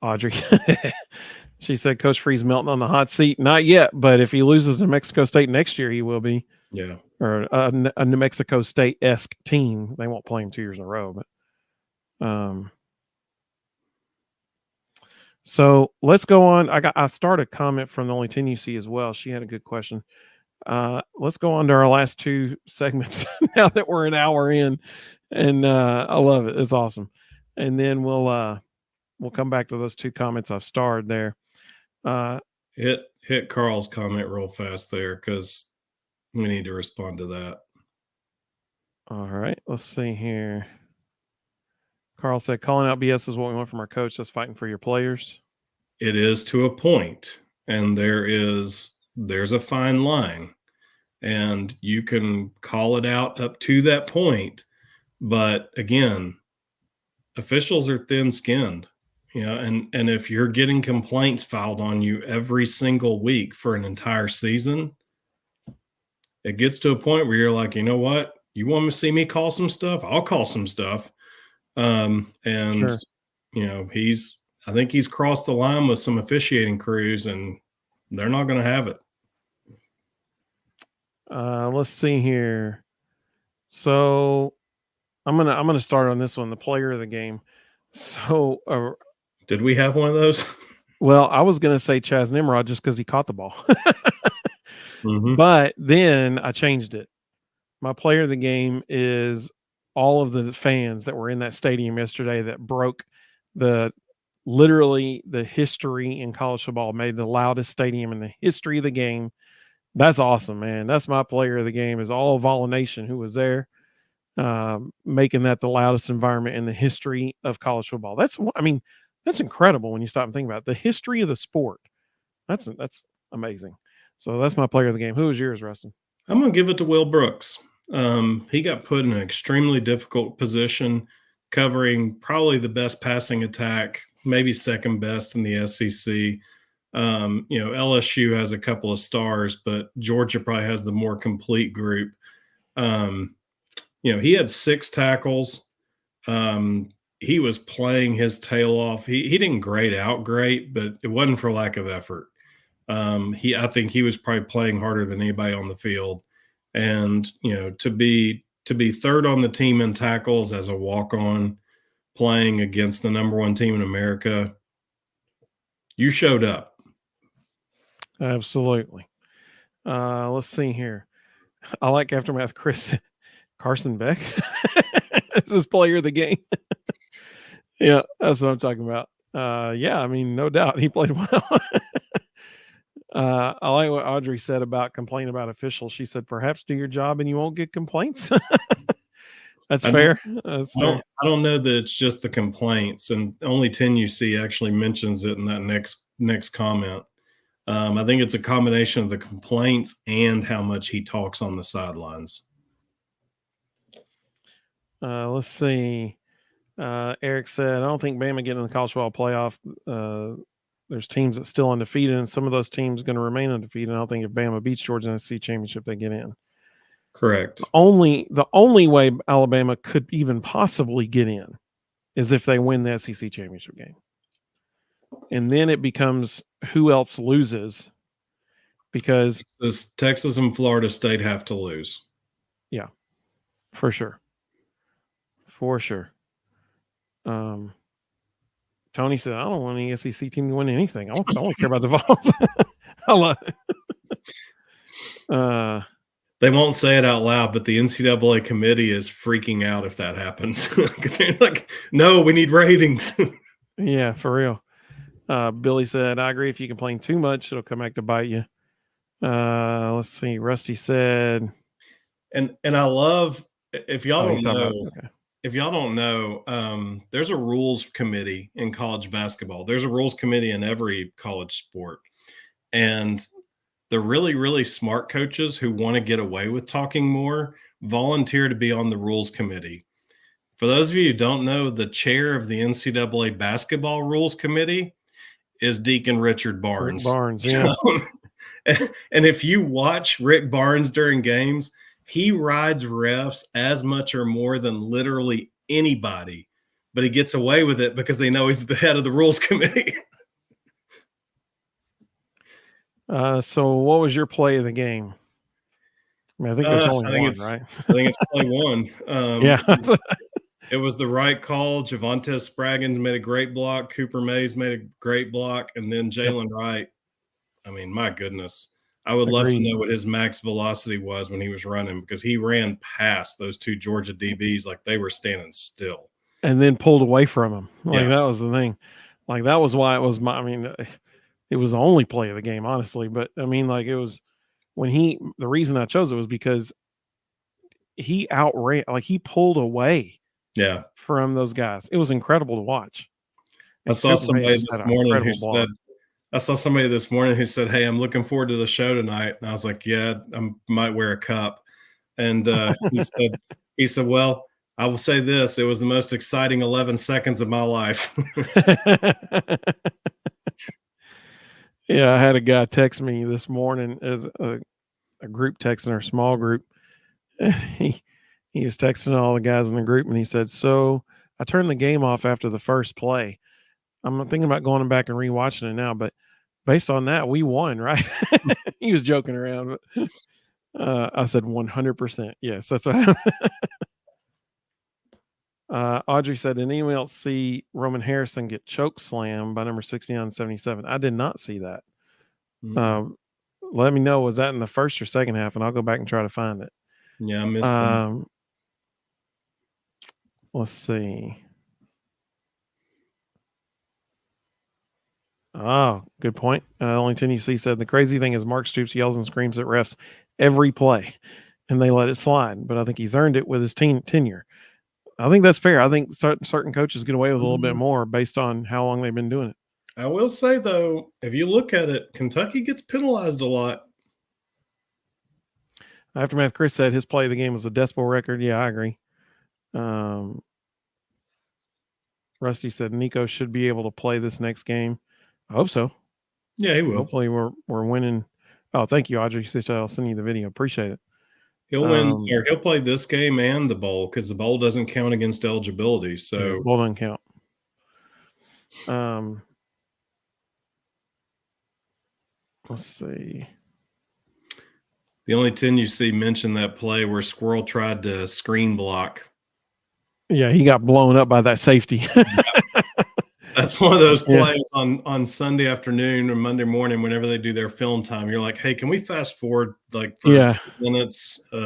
Audrey, she said, Coach Free's melting on the hot seat. Not yet, but if he loses to Mexico State next year, he will be. Yeah. Or a New Mexico State-esque team. They won't play him 2 years in a row, but so let's go on. I started a comment from the Only 10 You See as well. She had a good question. Let's go on to our last 2 segments now that we're an hour in, and I love it. It's awesome. And then we'll come back to those 2 comments I've starred there. Hit Carl's comment real fast there, because we need to respond to that. All right, let's see here. Carl said, calling out BS is what we want from our coach. That's fighting for your players. It is to a point, and there's a fine line, and you can call it out up to that point. But again, officials are thin-skinned. and if you're getting complaints filed on you every single week for an entire season, it gets to a point where you're like, you know what? You want to see me call some stuff? I'll call some stuff. And Sure. I think he's crossed the line with some officiating crews, and they're not going to have it. Let's see here. So I'm gonna start on this one, the player of the game. So, Did we have one of those? well, I was gonna say Chaz Nimrod just because he caught the ball, Mm-hmm. but then I changed it. My player of the game is all of the fans that were in that stadium yesterday that broke the literally the history in college football, made the loudest stadium in the history of the game. That's awesome, man. That's my player of the game, is all of Vol Nation who was there, making that the loudest environment in the history of college football. That's incredible when you stop and think about it. The history of the sport. That's amazing. So that's my player of the game. Who was yours, Rustin? I'm going to give it to Will Brooks. He got put in an extremely difficult position, covering probably the best passing attack, maybe second best in the SEC. LSU has a couple of stars, but Georgia probably has the more complete group. He had 6 tackles. He was playing his tail off. He didn't grade out great, but it wasn't for lack of effort. I think he was probably playing harder than anybody on the field. And, to be third on the team in tackles as a walk-on, playing against the number 1 team in America, you showed up. Absolutely. Let's see here. I like Aftermath Chris Carson Beck. This is player of the game. Yeah, that's what I'm talking about. Yeah, I mean, no doubt he played well. I like what Audrey said about complaining about officials. She said, perhaps do your job and you won't get complaints. That's fair. That's fair. I don't know that it's just the complaints, and only 10UC actually mentions it in that next comment. I think it's a combination of the complaints and how much he talks on the sidelines. Let's see. Eric said, I don't think Bama getting in the college football playoff. There's teams that's still undefeated, and some of those teams are going to remain undefeated. I don't think if Bama beats Georgia in the SEC championship, they get in. Correct. The only way Alabama could even possibly get in is if they win the SEC championship game. And then it becomes who else loses, because Texas and Florida State have to lose. Yeah, for sure. For sure. Tony said, I don't want any SEC team to win anything. I only care about the Vols. I love it. They won't say it out loud, but the NCAA committee is freaking out if that happens. They're like, no, we need ratings. Yeah, for real. Billy said, I agree. If you complain too much, it'll come back to bite you. Let's see. Rusty said, and I love, if y'all don't know, there's a rules committee in college basketball. There's a rules committee in every college sport. And the really, really smart coaches who want to get away with talking more volunteer to be on the rules committee. For those of you who don't know, the chair of the NCAA basketball rules committee is Deacon Richard Barnes. Rick Barnes, yeah. And if you watch Rick Barnes during games, he rides refs as much or more than literally anybody, but he gets away with it because they know he's the head of the rules committee. So what was your play of the game? I mean, I think there's only one, right? I think it's play one. Yeah. It was the right call. Javonte Spraggins made a great block. Cooper Mays made a great block. And then Jalen Wright. I mean, my goodness. I would love to know what his max velocity was when he was running, because he ran past those 2 Georgia DBs like they were standing still. And then pulled away from him. That was the thing. Like, that was why it was it was the only play of the game, honestly. But, I mean, like, it was the reason I chose it was because he outran, like, he pulled away from those guys. It was incredible to watch. I saw somebody this morning who said, hey, I'm looking forward to the show tonight. And I was like, yeah, I might wear a cup. And he said, well, I will say this: it was the most exciting 11 seconds of my life. Yeah, I had a guy text me this morning as a group text in our small group. he he was texting all the guys in the group, and he said, "So I turned the game off after the first play. I'm thinking about going back and rewatching it now, but based on that, we won, right?" He was joking around, but I said 100%. Yes, that's what happened. Audrey said, "Did anyone else see Roman Harrison get choke slammed by number 69-77? I did not see that. Um, let me know, was that in the first or second half, and I'll go back and try to find it." Yeah, I missed that. Let's see. Oh, good point. Only 10 UC said the crazy thing is Mark Stoops yells and screams at refs every play, and they let it slide. But I think he's earned it with his tenure. I think that's fair. I think certain coaches get away with a little bit more based on how long they've been doing it. I will say, though, if you look at it, Kentucky gets penalized a lot. Aftermath Chris said his play of the game was a decibel record. Yeah, I agree. Rusty said Nico should be able to play this next game. I hope so. Yeah, he will. Hopefully we're winning. Oh, thank you, Audrey. She said I'll send you the video. Appreciate it. He'll win, or he'll play this game and the bowl, because the bowl doesn't count against eligibility. So yeah, bowl doesn't count. Let's see. The only 10 you see mention that play where Squirrel tried to screen block. Yeah, he got blown up by that safety. That's one of those plays on Sunday afternoon or Monday morning whenever they do their film time. You're like, hey, can we fast forward like for minutes? I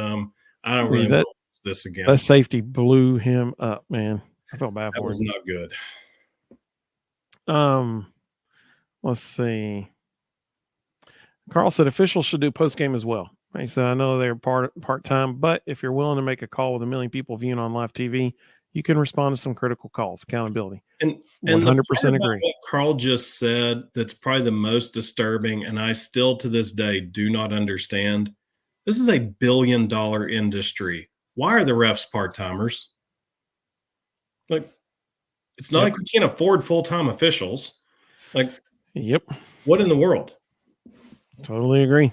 don't really want this again. That safety blew him up, man. I felt bad for him. That was not good. Let's see. Carl said officials should do post game as well. He said, I know they're part-time, but if you're willing to make a call with 1 million people viewing on live TV, you can respond to some critical calls. Accountability. And 100% agree. What Carl just said, that's probably the most disturbing, and I still to this day do not understand. This is a $1 billion industry. Why are the refs part-timers? Like, it's not like we can't afford full-time officials. Like, what in the world? Totally agree.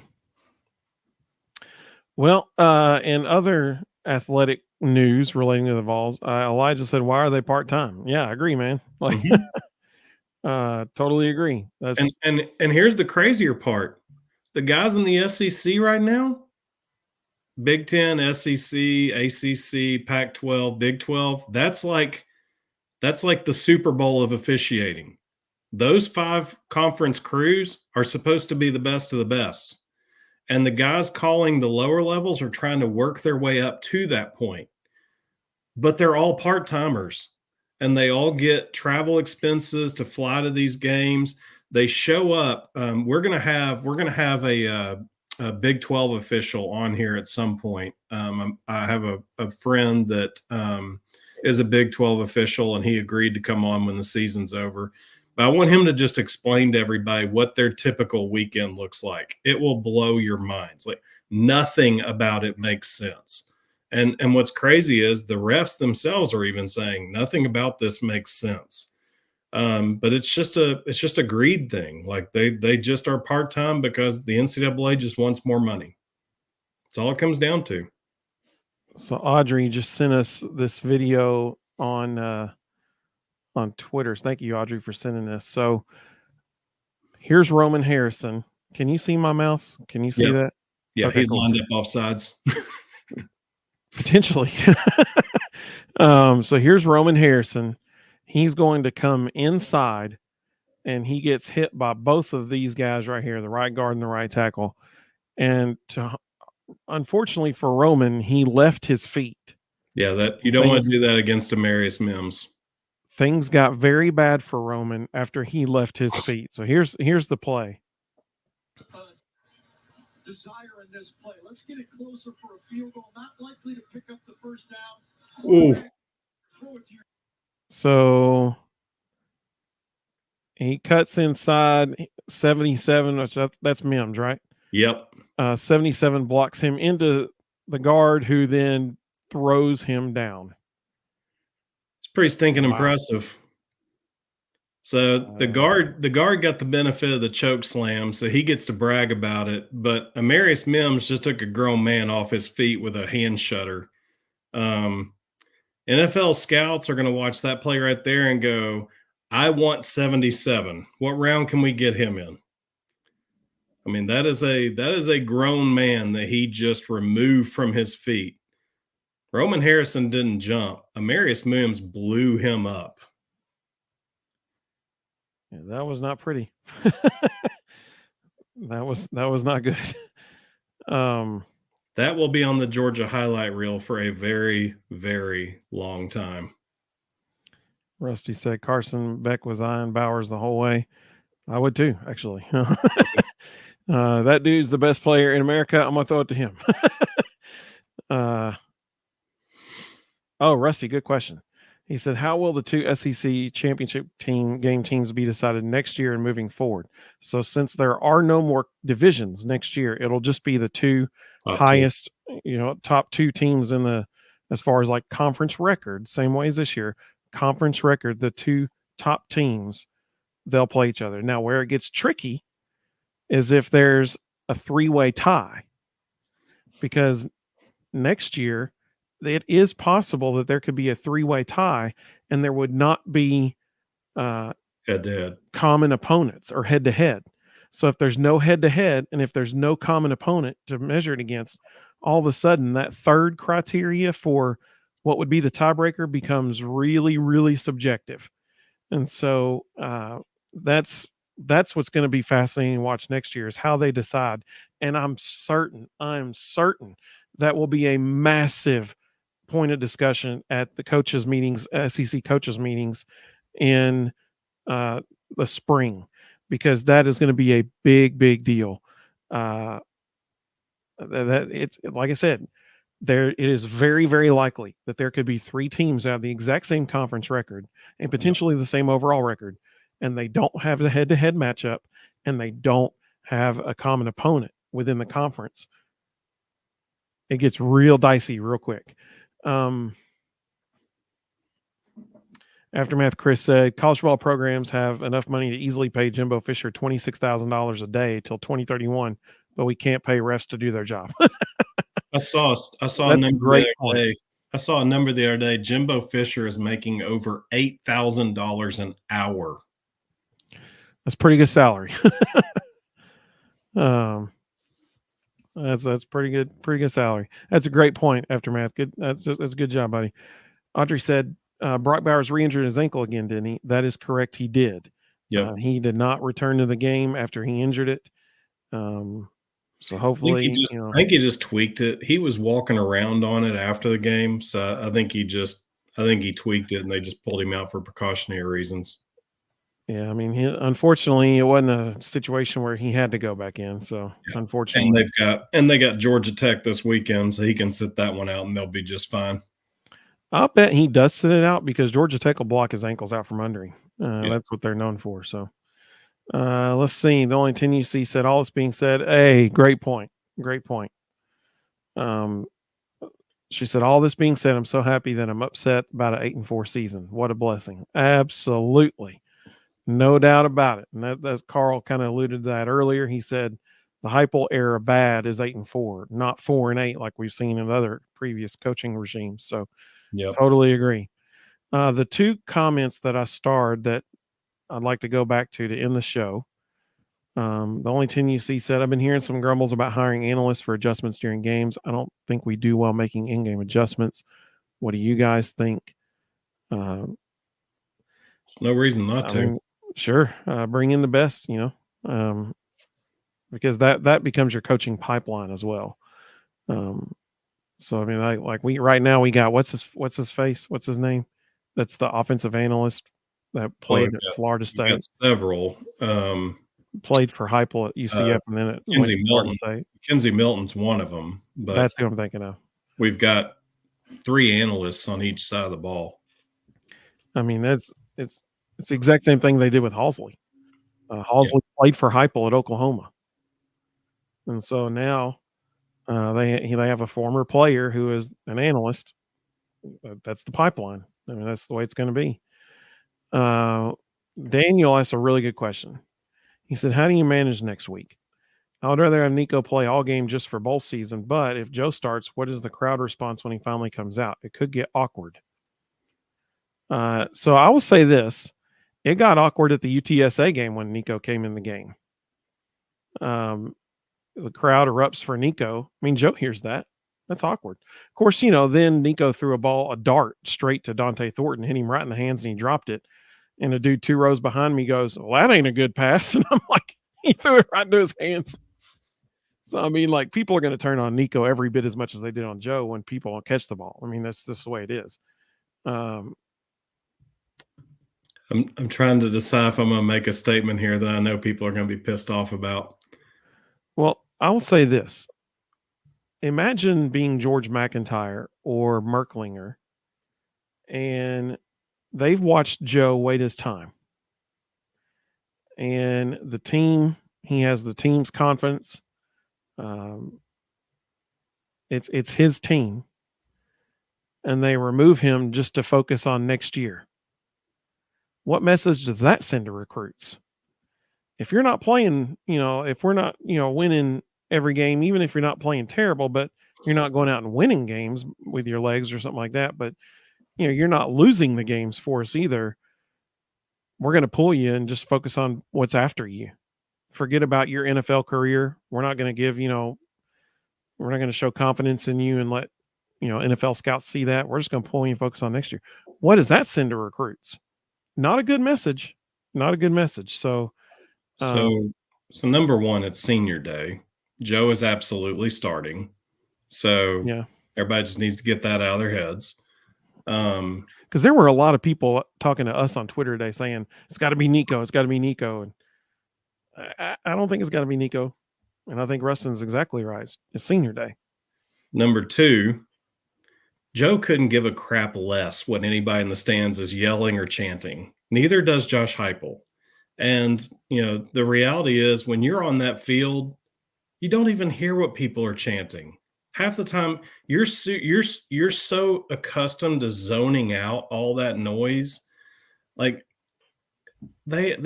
Well, in other athletic news relating to the Vols, Elijah said, "Why are they part-time?" Yeah, I agree, man. Like, totally agree. That's and here's the crazier part: the guys in the SEC right now, Big Ten, SEC, ACC, Pac-12, Big 12. That's like the Super Bowl of officiating. Those 5 conference crews are supposed to be the best of the best. And the guys calling the lower levels are trying to work their way up to that point. But they're all part-timers, and they all get travel expenses to fly to these games. They show up. We're gonna have a Big 12 official on here at some point. I have a friend that is a Big 12 official, and he agreed to come on when the season's over. But I want him to just explain to everybody what their typical weekend looks like. It will blow your minds. Like, nothing about it makes sense. And what's crazy is the refs themselves are even saying nothing about this makes sense. But it's just a greed thing. Like, they just are part-time because the NCAA just wants more money. That's all it comes down to. So Audrey just sent us this video on Twitter. Thank you, Audrey, for sending this. So here's Roman Harrison. Can you see my mouse? Can you see that? Yeah, okay, he's lined up off sides. Potentially. So here's Roman Harrison. He's going to come inside, and he gets hit by both of these guys right here, the right guard and the right tackle. And unfortunately for Roman, he left his feet. Yeah, that you don't want to do that against Amarius Mims. Things got very bad for Roman after he left his feet. So here's the play. Desire in this play. Let's get it closer for a field goal. Not likely to pick up the first down. Ooh. So he cuts inside 77, which that's Mims, right? Yep. 77 blocks him into the guard, who then throws him down. pretty stinking Wow. impressive. So the guard got the benefit of the choke slam, so he gets to brag about it. But Amarius Mims just took a grown man off his feet with a hand shutter. NFL scouts are going to watch that play right there and go, I want 77. What round can we get him in? I mean, that is a grown man that he just removed from his feet. Roman Harrison didn't jump. Amarius Mims blew him up. Yeah, that was not pretty. that was not good. That will be on the Georgia highlight reel for a very, very long time. Rusty said Carson Beck was eyeing Bowers the whole way. I would too, actually. That dude's the best player in America. I'm gonna throw it to him. Oh, Rusty, good question. He said, "How will the two SEC championship game teams be decided next year and moving forward?" So, since there are no more divisions next year, it'll just be the two highest, top two teams in the, as far as like conference record, same way as this year, conference record, the two top teams, they'll play each other. Now, where it gets tricky is if there's a three-way tie, because next year it is possible that there could be a three-way tie and there would not be head-to-head common opponents or head-to-head. So if there's no head-to-head and if there's no common opponent to measure it against, all of a sudden that third criteria for what would be the tiebreaker becomes really, really subjective. And so that's what's going to be fascinating to watch next year, is how they decide. And I'm certain that will be a massive point of discussion at the coaches meetings, SEC coaches meetings in the spring, because that is going to be a big deal. That it's, like I said, it is very, very likely that there could be three teams that have the exact same conference record and potentially the same overall record, and they don't have the head-to-head matchup, and they don't have a common opponent within the conference. It gets real dicey real quick. Aftermath Chris said college football programs have enough money to easily pay Jimbo Fisher $26,000 a day till 2031, but we can't pay refs to do their job. I saw a number the other day. I saw a number the other day. Jimbo Fisher is making over $8,000 an hour. That's pretty good salary. That's pretty good salary. That's a great point, Aftermath. Good. That's a good job, buddy. Audrey said Brock Bowers re-injured his ankle again, didn't he? That is correct. He did. Yep. He did not return to the game after he injured it. So hopefully, I think he just tweaked it. He was walking around on it after the game, so I think he tweaked it, and they just pulled him out for precautionary reasons. Yeah, I mean, unfortunately, it wasn't a situation where he had to go back in. So unfortunately, and they got Georgia Tech this weekend, so he can sit that one out, and they'll be just fine. I'll bet he does sit it out because Georgia Tech will block his ankles out from under him. That's what they're known for. So let's see. The only 10 UC said, all this being said, hey, great point. She said, all this being said, I'm so happy that I'm upset about an 8-4 season. What a blessing. Absolutely. No doubt about it. And that's Carl kind of alluded to that earlier. He said the Heupel era bad is 8-4, not 4-8 like we've seen in other previous coaching regimes. So totally agree. The two comments that I starred that I'd like to go back to end the show. The only 10 UC said, I've been hearing some grumbles about hiring analysts for adjustments during games. I don't think we do well making in-game adjustments. What do you guys think? No reason not to. Mean, sure. Bring in the best, because that becomes your coaching pipeline as well. So, I mean, we right now we got, what's his face? What's his name? That's the offensive analyst that played at Florida State. Got several. Played for Heupel at UCF and then at Florida State. Kenzie Milton's one of them. But that's who I'm thinking of. We've got 3 analysts on each side of the ball. I mean, it's the exact same thing they did with Halsley. Halsley played for Heupel at Oklahoma, and so now they have a former player who is an analyst. That's the pipeline. I mean, that's the way it's going to be. Daniel asked a really good question. He said, how do you manage next week? I would rather have Nico play all game just for bowl season, but if Joe starts, what is the crowd response when he finally comes out? It could get awkward. So I will say this. It got awkward at the UTSA game when Nico came in the game. The crowd erupts for Nico. I mean, Joe hears that. That's awkward. Of course, then Nico threw a dart straight to Dante Thornton, hit him right in the hands, and he dropped it. And a dude 2 rows behind me goes, well, that ain't a good pass. And I'm like, he threw it right into his hands. So, I mean, like, people are going to turn on Nico every bit as much as they did on Joe when people don't catch the ball. I mean, that's just the way it is. I'm trying to decide if I'm going to make a statement here that I know people are going to be pissed off about. Well, I will say this. Imagine being George McIntyre or Merklinger, and they've watched Joe wait his time. And the team, he has the team's confidence. It's his team. And they remove him just to focus on next year. What message does that send to recruits? If you're not playing, if we're not, winning every game, even if you're not playing terrible, but you're not going out and winning games with your legs or something like that, but you're not losing the games for us either. We're going to pull you and just focus on what's after you. Forget about your NFL career. We're not going to give, we're not going to show confidence in you and let, NFL scouts see that. We're just going to pull you and focus on next year. What does that send to recruits? Not a good message. Not a good message. So number one, it's senior day. Joe is absolutely starting. So yeah, everybody just needs to get that out of their heads. Because there were a lot of people talking to us on Twitter today saying it's got to be Nico. It's got to be Nico. And I don't think it's got to be Nico. And I think Rustin's exactly right. It's senior day. Number two, Joe couldn't give a crap less what anybody in the stands is yelling or chanting. Neither does Josh Heupel. And, the reality is when you're on that field, you don't even hear what people are chanting. Half the time you're so accustomed to zoning out all that noise. Like they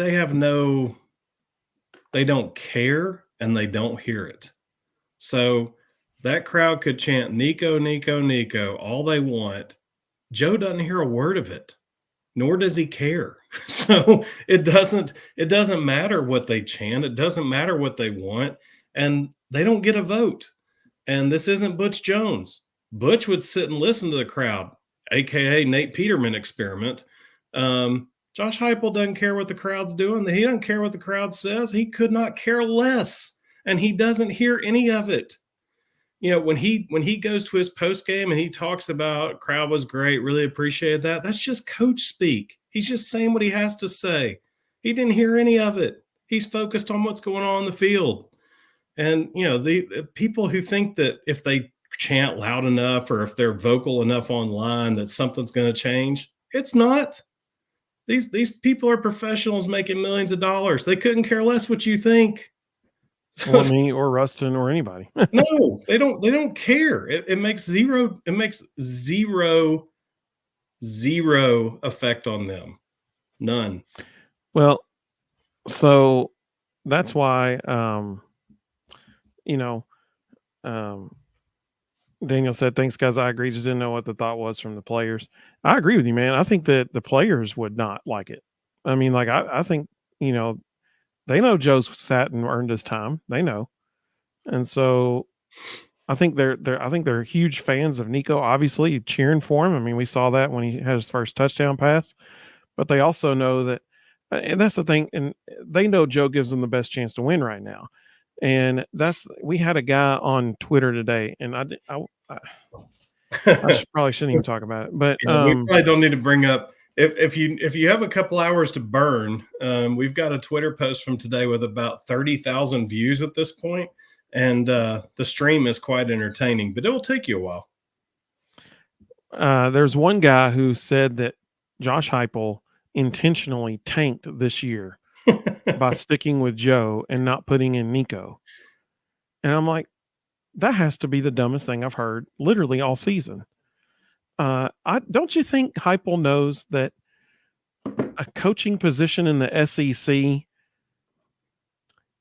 don't care and they don't hear it. So that crowd could chant Nico, Nico, Nico all they want. Joe doesn't hear a word of it, nor does he care. So it doesn't matter what they chant. It doesn't matter what they want. And they don't get a vote. And this isn't Butch Jones. Butch would sit and listen to the crowd, AKA Nate Peterman experiment. Josh Heupel doesn't care what the crowd's doing. He doesn't care what the crowd says. He could not care less. And he doesn't hear any of it. When he goes to his post game and he talks about crowd was great, really appreciated that. That's just coach speak. He's just saying what he has to say. He didn't hear any of it. He's focused on what's going on in the field. And, the people who think that if they chant loud enough or if they're vocal enough online that something's going to change, it's not. These people are professionals making millions of dollars. They couldn't care less what you think. Or me or Rustin or anybody. No, they don't care. It makes zero effect on them. None. Well, so that's why, Daniel said, thanks, guys. I agree. Just didn't know what the thought was from the players. I agree with you, man. I think that the players would not like it. I mean, like, I think, they know Joe's sat and earned his time. They know. And so I think they're huge fans of Nico, obviously cheering for him. I mean, we saw that when he had his first touchdown pass, but they also know that, and that's the thing. And they know Joe gives them the best chance to win right now. And we had a guy on Twitter today, and I probably shouldn't even talk about it, but we probably don't need to bring up if you have a couple hours to burn. We've got a Twitter post from today with about 30,000 views at this point, and the stream is quite entertaining, but it will take you a while. There's one guy who said that Josh Heupel intentionally tanked this year by sticking with Joe and not putting in Nico. And I'm like, that has to be the dumbest thing I've heard literally all season. Don't you think Heupel knows that a coaching position in the SEC,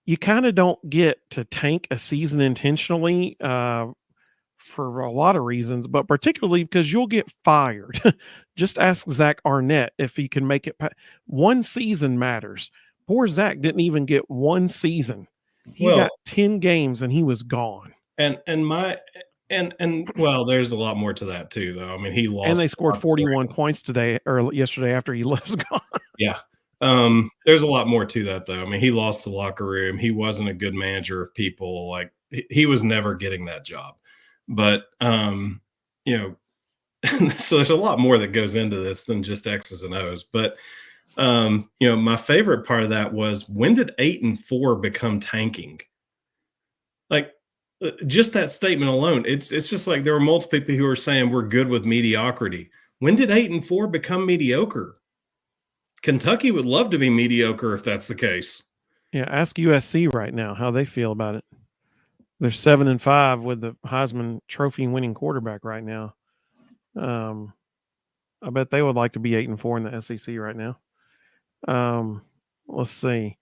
you kind of don't get to tank a season intentionally for a lot of reasons, but particularly because you'll get fired. Just ask Zach Arnett if he can make it. One season matters. Poor Zach didn't even get one season. He got 10 games and he was gone. And well, there's a lot more to that too, though. I mean, he lost, and they scored 41 points today or yesterday after he was gone. Yeah. There's a lot more to that, though. I mean, he lost the locker room. He wasn't a good manager of people. Like, he was never getting that job. But, you know, so there's a lot more that goes into this than just X's and O's. But, you know, my favorite part of that was, when did 8-4 become tanking? Like, just that statement alone, it's just like there were multiple people who are saying we're good with mediocrity. When did 8-4 become mediocre? Kentucky would love to be mediocre if that's the case. Yeah, ask USC right now how they feel about it. They're 7-5 with the Heisman Trophy winning quarterback right now. I bet they would like to be 8-4 in the SEC right now. Let's see.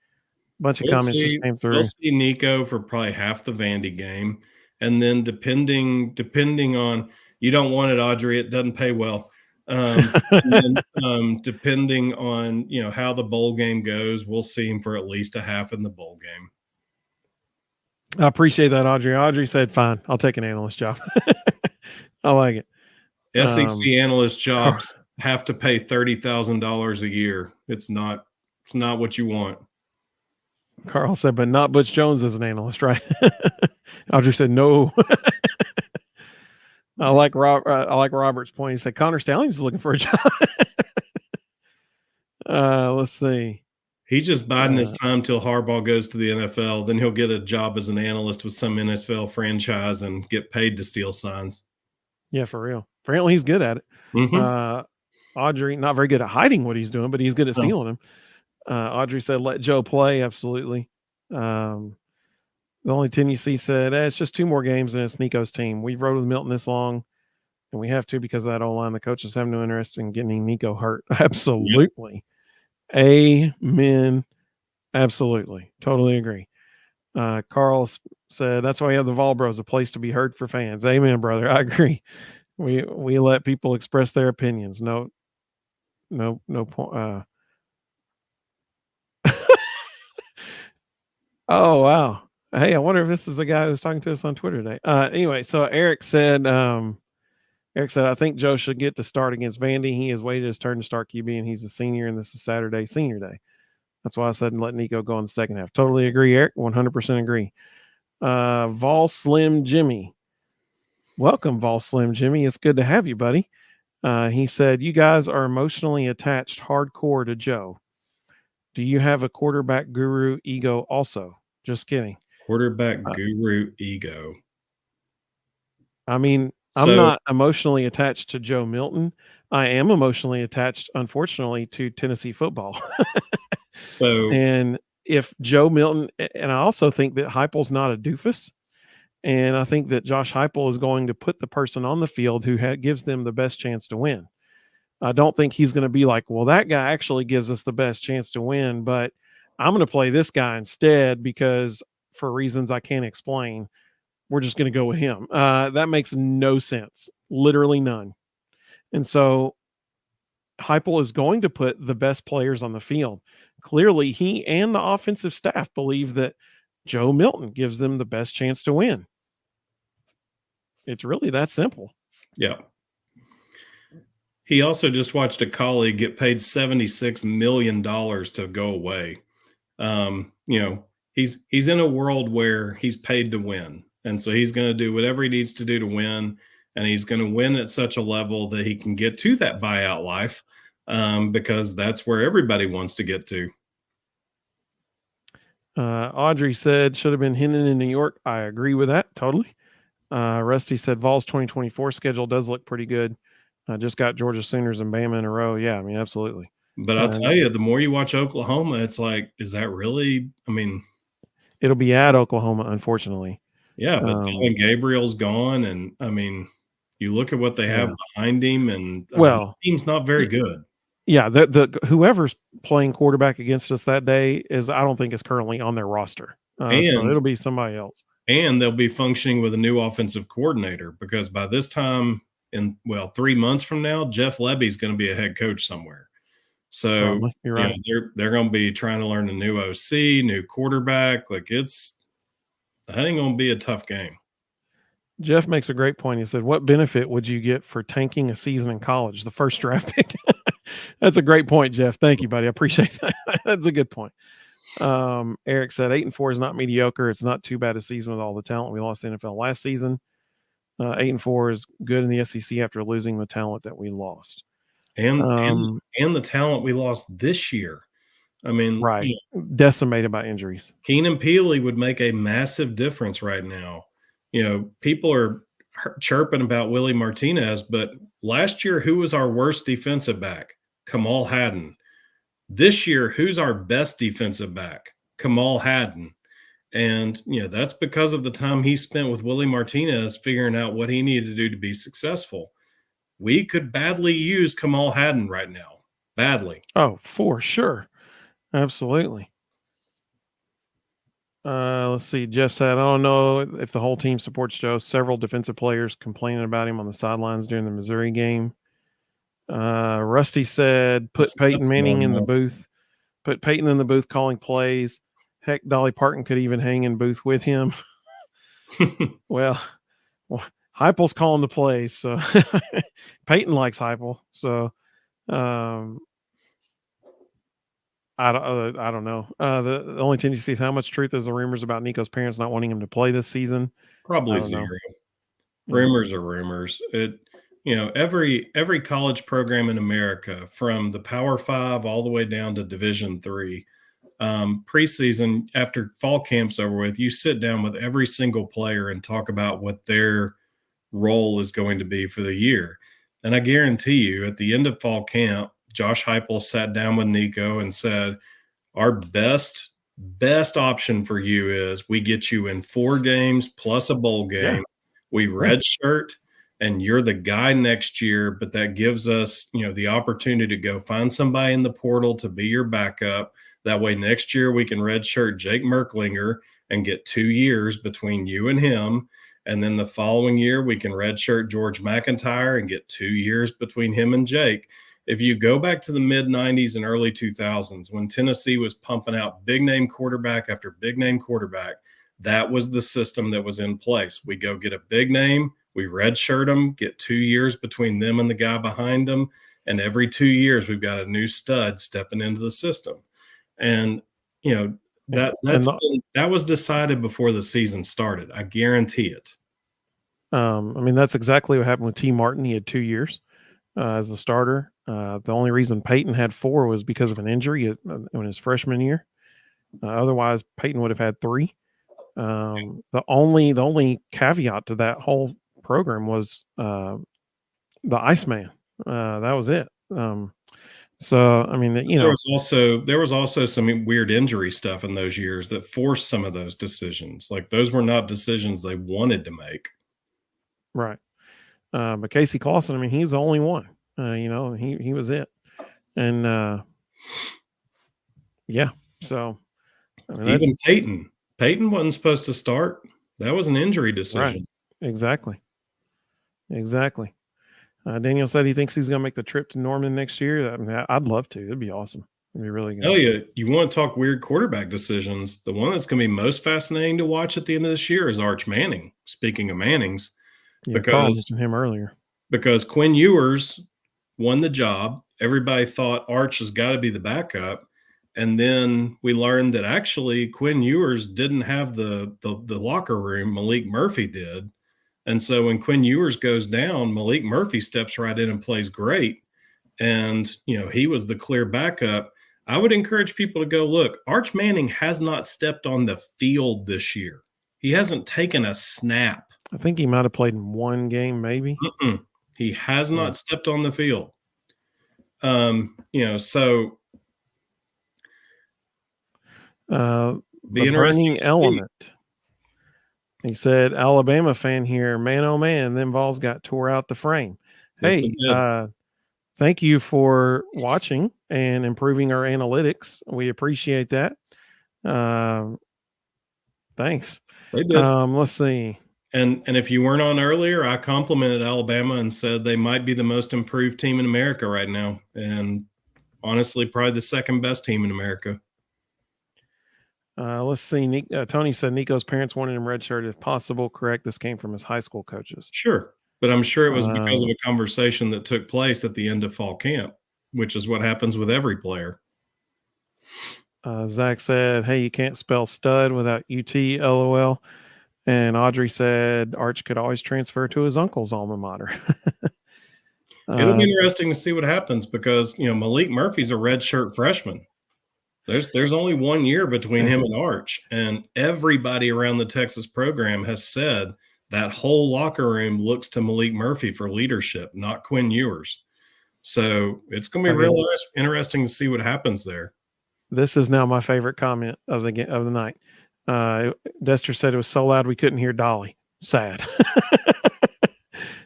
Bunch of comments just came through. We'll see Nico for probably half the Vandy game, and then depending on, you don't want it, Audrey. It doesn't pay well. And then, depending on, you know, how the bowl game goes, we'll see him for at least a half in the bowl game. I appreciate that, Audrey. Audrey said, "Fine, I'll take an analyst job." I like it. SEC analyst jobs have to pay $30,000 a year. It's not what you want. Carl said, "But not Butch Jones as an analyst, right?" Audrey said, "No." I like Robert's point. He said Connor Stallings is looking for a job. Let's see. He's just biding his time till Harbaugh goes to the NFL. Then he'll get a job as an analyst with some NFL franchise and get paid to steal signs. Yeah, for real. Apparently he's good at it. Mm-hmm. Audrey, not very good at hiding what he's doing, but he's good at stealing them. Audrey said, "Let Joe play." Absolutely. The only 10 you see said, it's just 2 more games and it's Nico's team. We've rode with Milton this long, and we have to because of that O-line. The coaches have no interest in getting Nico hurt. Absolutely. Yep. Amen. Absolutely. Totally agree. Carl said, that's why you have the Vol Bros, a place to be heard for fans. Amen, brother. I agree. We let people express their opinions. No point. Oh, wow. Hey, I wonder if this is the guy who's talking to us on Twitter today. Anyway, so Eric said, I think Joe should get to start against Vandy. He has waited his turn to start QB, and he's a senior, and this is Saturday, senior day. That's why I said let Nico go in the second half. Totally agree, Eric. 100% agree. Vol Slim Jimmy. Welcome, Vol Slim Jimmy. It's good to have you, buddy. He said, you guys are emotionally attached hardcore to Joe. Do you have a quarterback guru ego also? Just kidding. Quarterback guru ego. I mean, I'm not emotionally attached to Joe Milton. I am emotionally attached, unfortunately, to Tennessee football. And if Joe Milton, and I also think that Heupel's not a doofus. And I think that Josh Heupel is going to put the person on the field who gives them the best chance to win. I don't think he's going to be like, well, that guy actually gives us the best chance to win, but I'm going to play this guy instead because for reasons I can't explain, we're just going to go with him. That makes no sense. Literally none. And so Heupel is going to put the best players on the field. Clearly, he and the offensive staff believe that Joe Milton gives them the best chance to win. It's really that simple. Yeah. He also just watched a colleague get paid $76 million to go away. You know, he's in a world where he's paid to win. And so he's going to do whatever he needs to do to win. And he's going to win at such a level that he can get to that buyout life because that's where everybody wants to get to. Audrey said, should have been Hendon in New York. I agree with that. Totally. Rusty said, Vols 2024 schedule does look pretty good. I just got Georgia Sooners and Bama in a row. Yeah, I mean, absolutely. But I'll tell you, the more you watch Oklahoma, it's like, is that really? I mean, it'll be at Oklahoma, unfortunately. Yeah, but Dylan Gabriel's gone, and I mean, You look at what they have Yeah. behind him, and Well, the team's not very good. yeah, the whoever's playing quarterback against us that day I don't think is currently on their roster. So And it'll be somebody else. and they'll be functioning with a new offensive coordinator, because by this time, 3 months from now, Jeff Lebby's going to be a head coach somewhere. So Probably. You're right. they're going to be trying to learn a new OC, new quarterback. Like that ain't going to be a tough game. Jeff makes a great point. He said, "What benefit would you get for tanking a season in college? The first draft pick." That's a great point, Jeff. Thank you, buddy. I appreciate that. That's a good point. Eric said 8-4 is not mediocre. It's not too bad a season with all the talent we lost in the NFL last season. 8-4 is good in the SEC after losing the talent that we lost. And the talent we lost this year. I mean, right. Decimated by injuries. Keenan Peely would make a massive difference right now. People are chirping about Willie Martinez, but last year, who was our worst defensive back? Kamal Hadden. This year, who's our best defensive back? Kamal Hadden. And, that's because of the time he spent with Willie Martinez figuring out what he needed to do to be successful. We could badly use Kamal Hadden right now. Badly. Oh, for sure. Absolutely. Let's see. Jeff said, I don't know if the whole team supports Joe. Several defensive players complaining about him on the sidelines during the Missouri game. Rusty said, put Peyton Manning in the booth. Put Peyton in the booth calling plays. Heck, Dolly Parton could even hang in booth with him. well, Heupel's calling the plays, so Peyton likes Heupel. So I don't know. The only thing you see is how much truth is the rumors about Nico's parents not wanting him to play this season. Probably zero. Rumors are rumors. Every college program in America, from the Power 5 all the way down to Division 3, preseason, after fall camp's over with, you sit down with every single player and talk about what their role is going to be for the year. And I guarantee you, at the end of fall camp, Josh Heupel sat down with Nico and said, our best option for you is we get you in 4 games plus a bowl game. Yeah. We redshirt, and you're the guy next year, but that gives us, the opportunity to go find somebody in the portal to be your backup. That way next year we can redshirt Jake Merklinger and get 2 years between you and him. And then the following year we can redshirt George McIntyre and get 2 years between him and Jake. If you go back to the mid-90s and early 2000s, when Tennessee was pumping out big-name quarterback after big-name quarterback, that was the system that was in place. We go get a big name, we redshirt them, get 2 years between them and the guy behind them, and every 2 years we've got a new stud stepping into the system. And, that was decided before the season started. I guarantee it. That's exactly what happened with T. Martin. He had 2 years as the starter. The only reason Peyton had 4 was because of an injury in his freshman year. Otherwise, Peyton would have had 3. The only caveat to that whole program was the Iceman. That was it. There was also some weird injury stuff in those years that forced some of those decisions. Like, those were not decisions they wanted to make. Right. But Casey Clausen, he's the only one. He was it. And yeah. So even Peyton wasn't supposed to start. That was an injury decision. Right. Exactly. Daniel said he thinks he's going to make the trip to Norman next year. I'd love to. It'd be awesome. It'd be really good. Tell you want to talk weird quarterback decisions. The one that's going to be most fascinating to watch at the end of this year is Arch Manning. Speaking of Mannings, Carl mentioned him earlier. Because Quinn Ewers won the job. Everybody thought Arch has got to be the backup. And then we learned that actually Quinn Ewers didn't have the locker room. Malik Murphy did. And so when Quinn Ewers goes down, Malik Murphy steps right in and plays great. And, he was the clear backup. I would encourage people to go look. Arch Manning has not stepped on the field this year. He hasn't taken a snap. I think he might have played in 1 game, maybe. He has not stepped on the field. So the burning element He said, Alabama fan here. Man, oh man, them Vols got tore out the frame. Yes, Hey, it did. thank you for watching and improving our analytics. We appreciate that. Thanks. They did. Let's see. And if you weren't on earlier, I complimented Alabama and said they might be the most improved team in America right now. And honestly, probably the second best team in America. Let's see. Tony said Nico's parents wanted him redshirted if possible. Correct. This came from his high school coaches. Sure. But I'm sure it was because of a conversation that took place at the end of fall camp, which is what happens with every player. Zach said, hey, you can't spell stud without UT, LOL. And Audrey said Arch could always transfer to his uncle's alma mater. It'll be interesting to see what happens because, Malik Murphy's a redshirt freshman. There's only 1 year between him and Arch, and everybody around the Texas program has said that whole locker room looks to Malik Murphy for leadership, not Quinn Ewers. So it's going to be real interesting to see what happens there. This is now my favorite comment of the night. Dester said it was so loud we couldn't hear Dolly. Sad.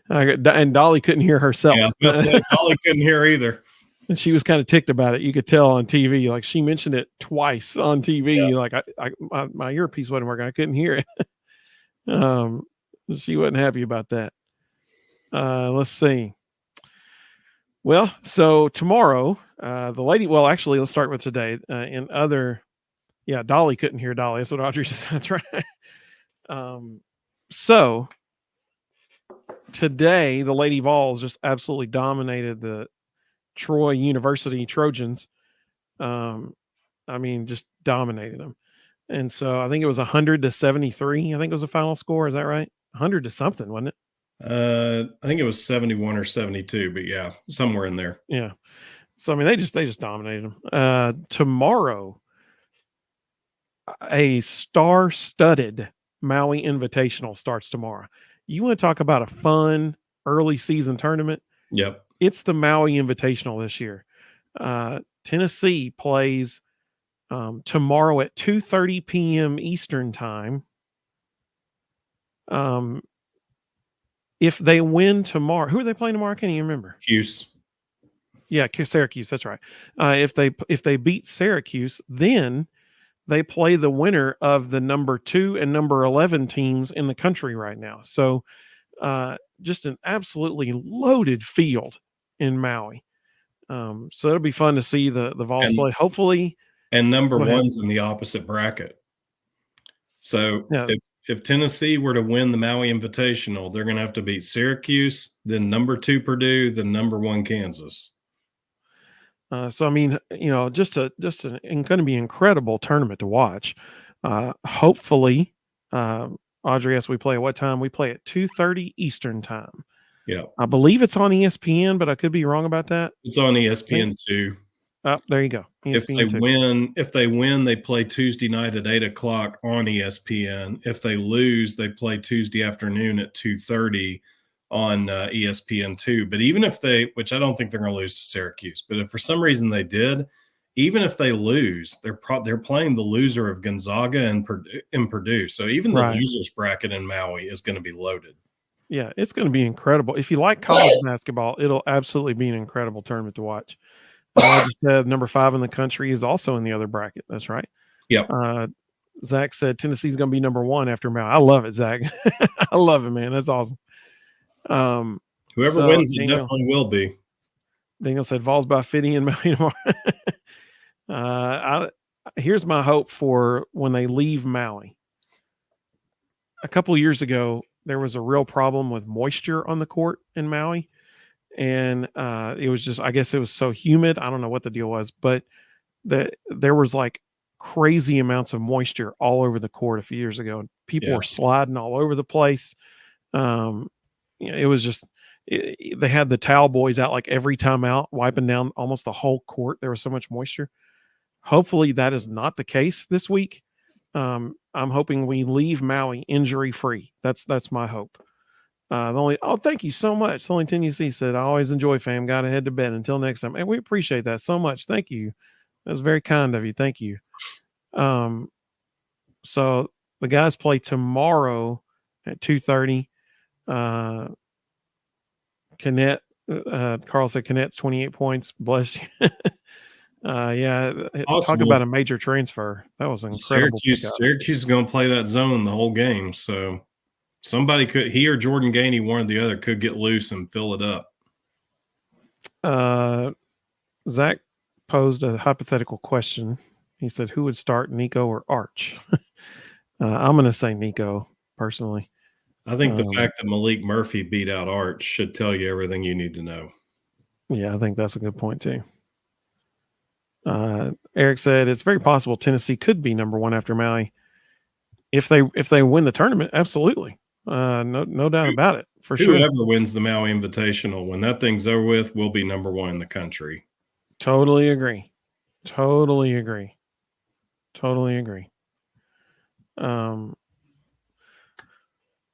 And Dolly couldn't hear herself. Yeah, I was about to say, Dolly couldn't hear either. And she was kind of ticked about it. You could tell on TV. Like she mentioned it twice on TV. Yeah. Like my earpiece wasn't working. I couldn't hear it. She wasn't happy about that. Let's see. Well, so tomorrow, the lady. Well, actually, let's start with today. Dolly couldn't hear Dolly. That's what Audrey just said. That's right. So today, the Lady Vols just absolutely dominated the Troy University Trojans. Just dominated them. And so I think it was 100-73. I think it was the final score. Is that right? 100 to something, wasn't it? I think it was 71 or 72, but yeah, somewhere in there. Yeah. So they just dominated them. Tomorrow, a star-studded Maui Invitational starts tomorrow. You want to talk about a fun early season tournament? Yep. It's the Maui Invitational this year. Tennessee plays tomorrow at 2:30 p.m. Eastern time. If they win tomorrow, who are they playing tomorrow? I can't even remember. Cuse. Yeah, Syracuse. That's right. If they beat Syracuse, then they play the winner of the number 2 and number 11 teams in the country right now. So just an absolutely loaded field in Maui. So it'll be fun to see the Vols play. Hopefully. And number one's in the opposite bracket. So if Tennessee were to win the Maui Invitational, they're going to have to beat Syracuse, then number 2 Purdue, then number 1 Kansas. Just going to be an incredible tournament to watch. Hopefully, Audrey, as we play at what time? We play at 2:30 Eastern time. Yeah, I believe it's on ESPN, but I could be wrong about that. It's on ESPN too. Oh, there you go. ESPN if they win, they play Tuesday night at 8:00 on ESPN. If they lose, they play Tuesday afternoon at 2:30 on ESPN2. But even if which I don't think they're going to lose to Syracuse, but if for some reason they did, even if they lose, they're playing the loser of Gonzaga and Purdue. So even the losers bracket in Maui is going to be loaded. Yeah, it's going to be incredible. If you like college basketball, it'll absolutely be an incredible tournament to watch. I just said number 5 in the country is also in the other bracket. That's right. Yep. Zach said Tennessee's going to be number 1 after Maui. I love it, Zach. I love it, man. That's awesome. Whoever wins, it definitely will be. Daniel said Vols by 50 in Maui tomorrow. Here's my hope for when they leave Maui. A couple of years ago, there was a real problem with moisture on the court in Maui. And it was just, I guess it was so humid. I don't know what the deal was, but there was like crazy amounts of moisture all over the court a few years ago. People were sliding all over the place. It was just, they had the towel boys out like every time out, wiping down almost the whole court. There was so much moisture. Hopefully that is not the case this week. I'm hoping we leave Maui injury free. That's my hope. Thank you so much. The only Tennessee said, I always enjoy fam. Got to head to bed. Until next time. And we appreciate that so much. Thank you. That was very kind of you. Thank you. So the guys play tomorrow at 2:30. Connett, Carl said Connett's 28 points. Bless you. Yeah, talk Possible. about a major transfer. That was an incredible pickup. Syracuse is going to play that zone the whole game, so somebody could, he or Jordan Gainey, one or the other, could get loose and fill it up. Zach posed a hypothetical question. He said, "Who would start, Nico or Arch?" I'm going to say Nico personally. I think the fact that Malik Murphy beat out Arch should tell you everything you need to know. Yeah, I think that's a good point too. Eric said it's very possible Tennessee could be number one after Maui if they win the tournament. Absolutely, no doubt about it. For sure. Whoever wins the Maui Invitational, when that thing's over with, will be number one in the country. Totally agree. Totally agree.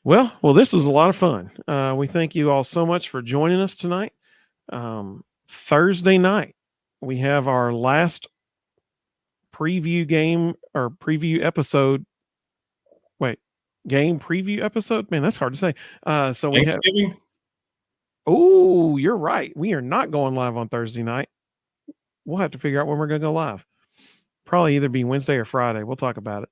Well, this was a lot of fun. We thank you all so much for joining us tonight. Thursday night, we have our last preview game or preview episode. Wait, game preview episode? Man, that's hard to say. So we have. Oh, you're right. We are not going live on Thursday night. We'll have to figure out when we're going to go live. Probably either be Wednesday or Friday. We'll talk about it.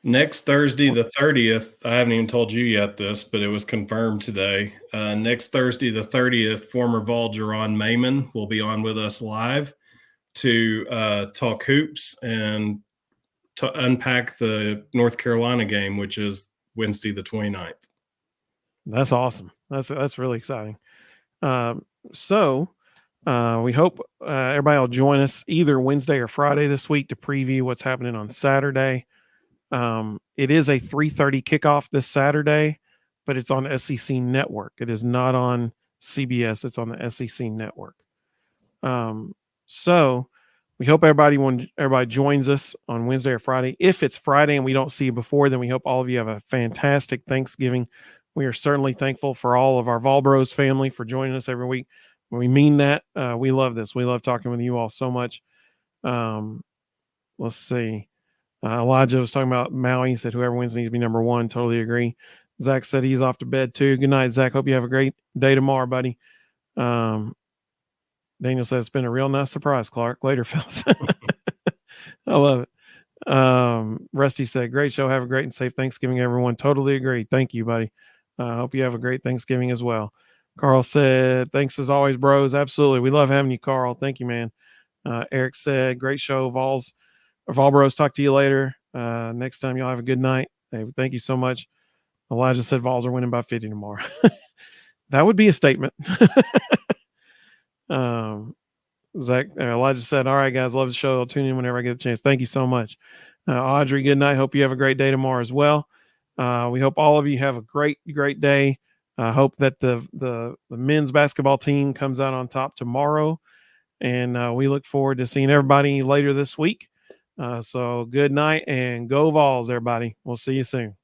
Next Thursday, the 30th, I haven't even told you yet this, but it was confirmed today. Next Thursday, the 30th, former Vol Jerron Mayman will be on with us live to talk hoops and to unpack the North Carolina game, which is Wednesday, the 29th. That's awesome. That's really exciting. So we hope everybody will join us either Wednesday or Friday this week to preview what's happening on Saturday. It is a 3:30 kickoff this Saturday, but it's on SEC Network. It is not on CBS. It's on the SEC Network. So we hope everybody joins us on Wednesday or Friday. If it's Friday and we don't see you before, then we hope all of you have a fantastic Thanksgiving. We are certainly thankful for all of our Vol Bros family for joining us every week. We mean that. We love this. We love talking with you all so much. Let's see. Elijah was talking about Maui. He said whoever wins needs to be number one. Totally agree. Zach said he's off to bed too. Good night, Zach. Hope you have a great day tomorrow, buddy. Daniel said it's been a real nice surprise, Clark. Later, fellas. I love it. Rusty said, great show. Have a great and safe Thanksgiving, everyone. Totally agree. Thank you, buddy. Hope you have a great Thanksgiving as well. Carl said, thanks as always, bros. Absolutely. We love having you, Carl. Thank you, man. Eric said, great show. Vol Bros, talk to you later. Next time, y'all have a good night. Hey, thank you so much. Elijah said Vols are winning by 50 tomorrow. That would be a statement. Elijah said, all right, guys, love the show. I'll tune in whenever I get a chance. Thank you so much. Audrey, good night. Hope you have a great day tomorrow as well. We hope all of you have a great, great day. I hope that the men's basketball team comes out on top tomorrow. And we look forward to seeing everybody later this week. So good night and go Vols, everybody. We'll see you soon.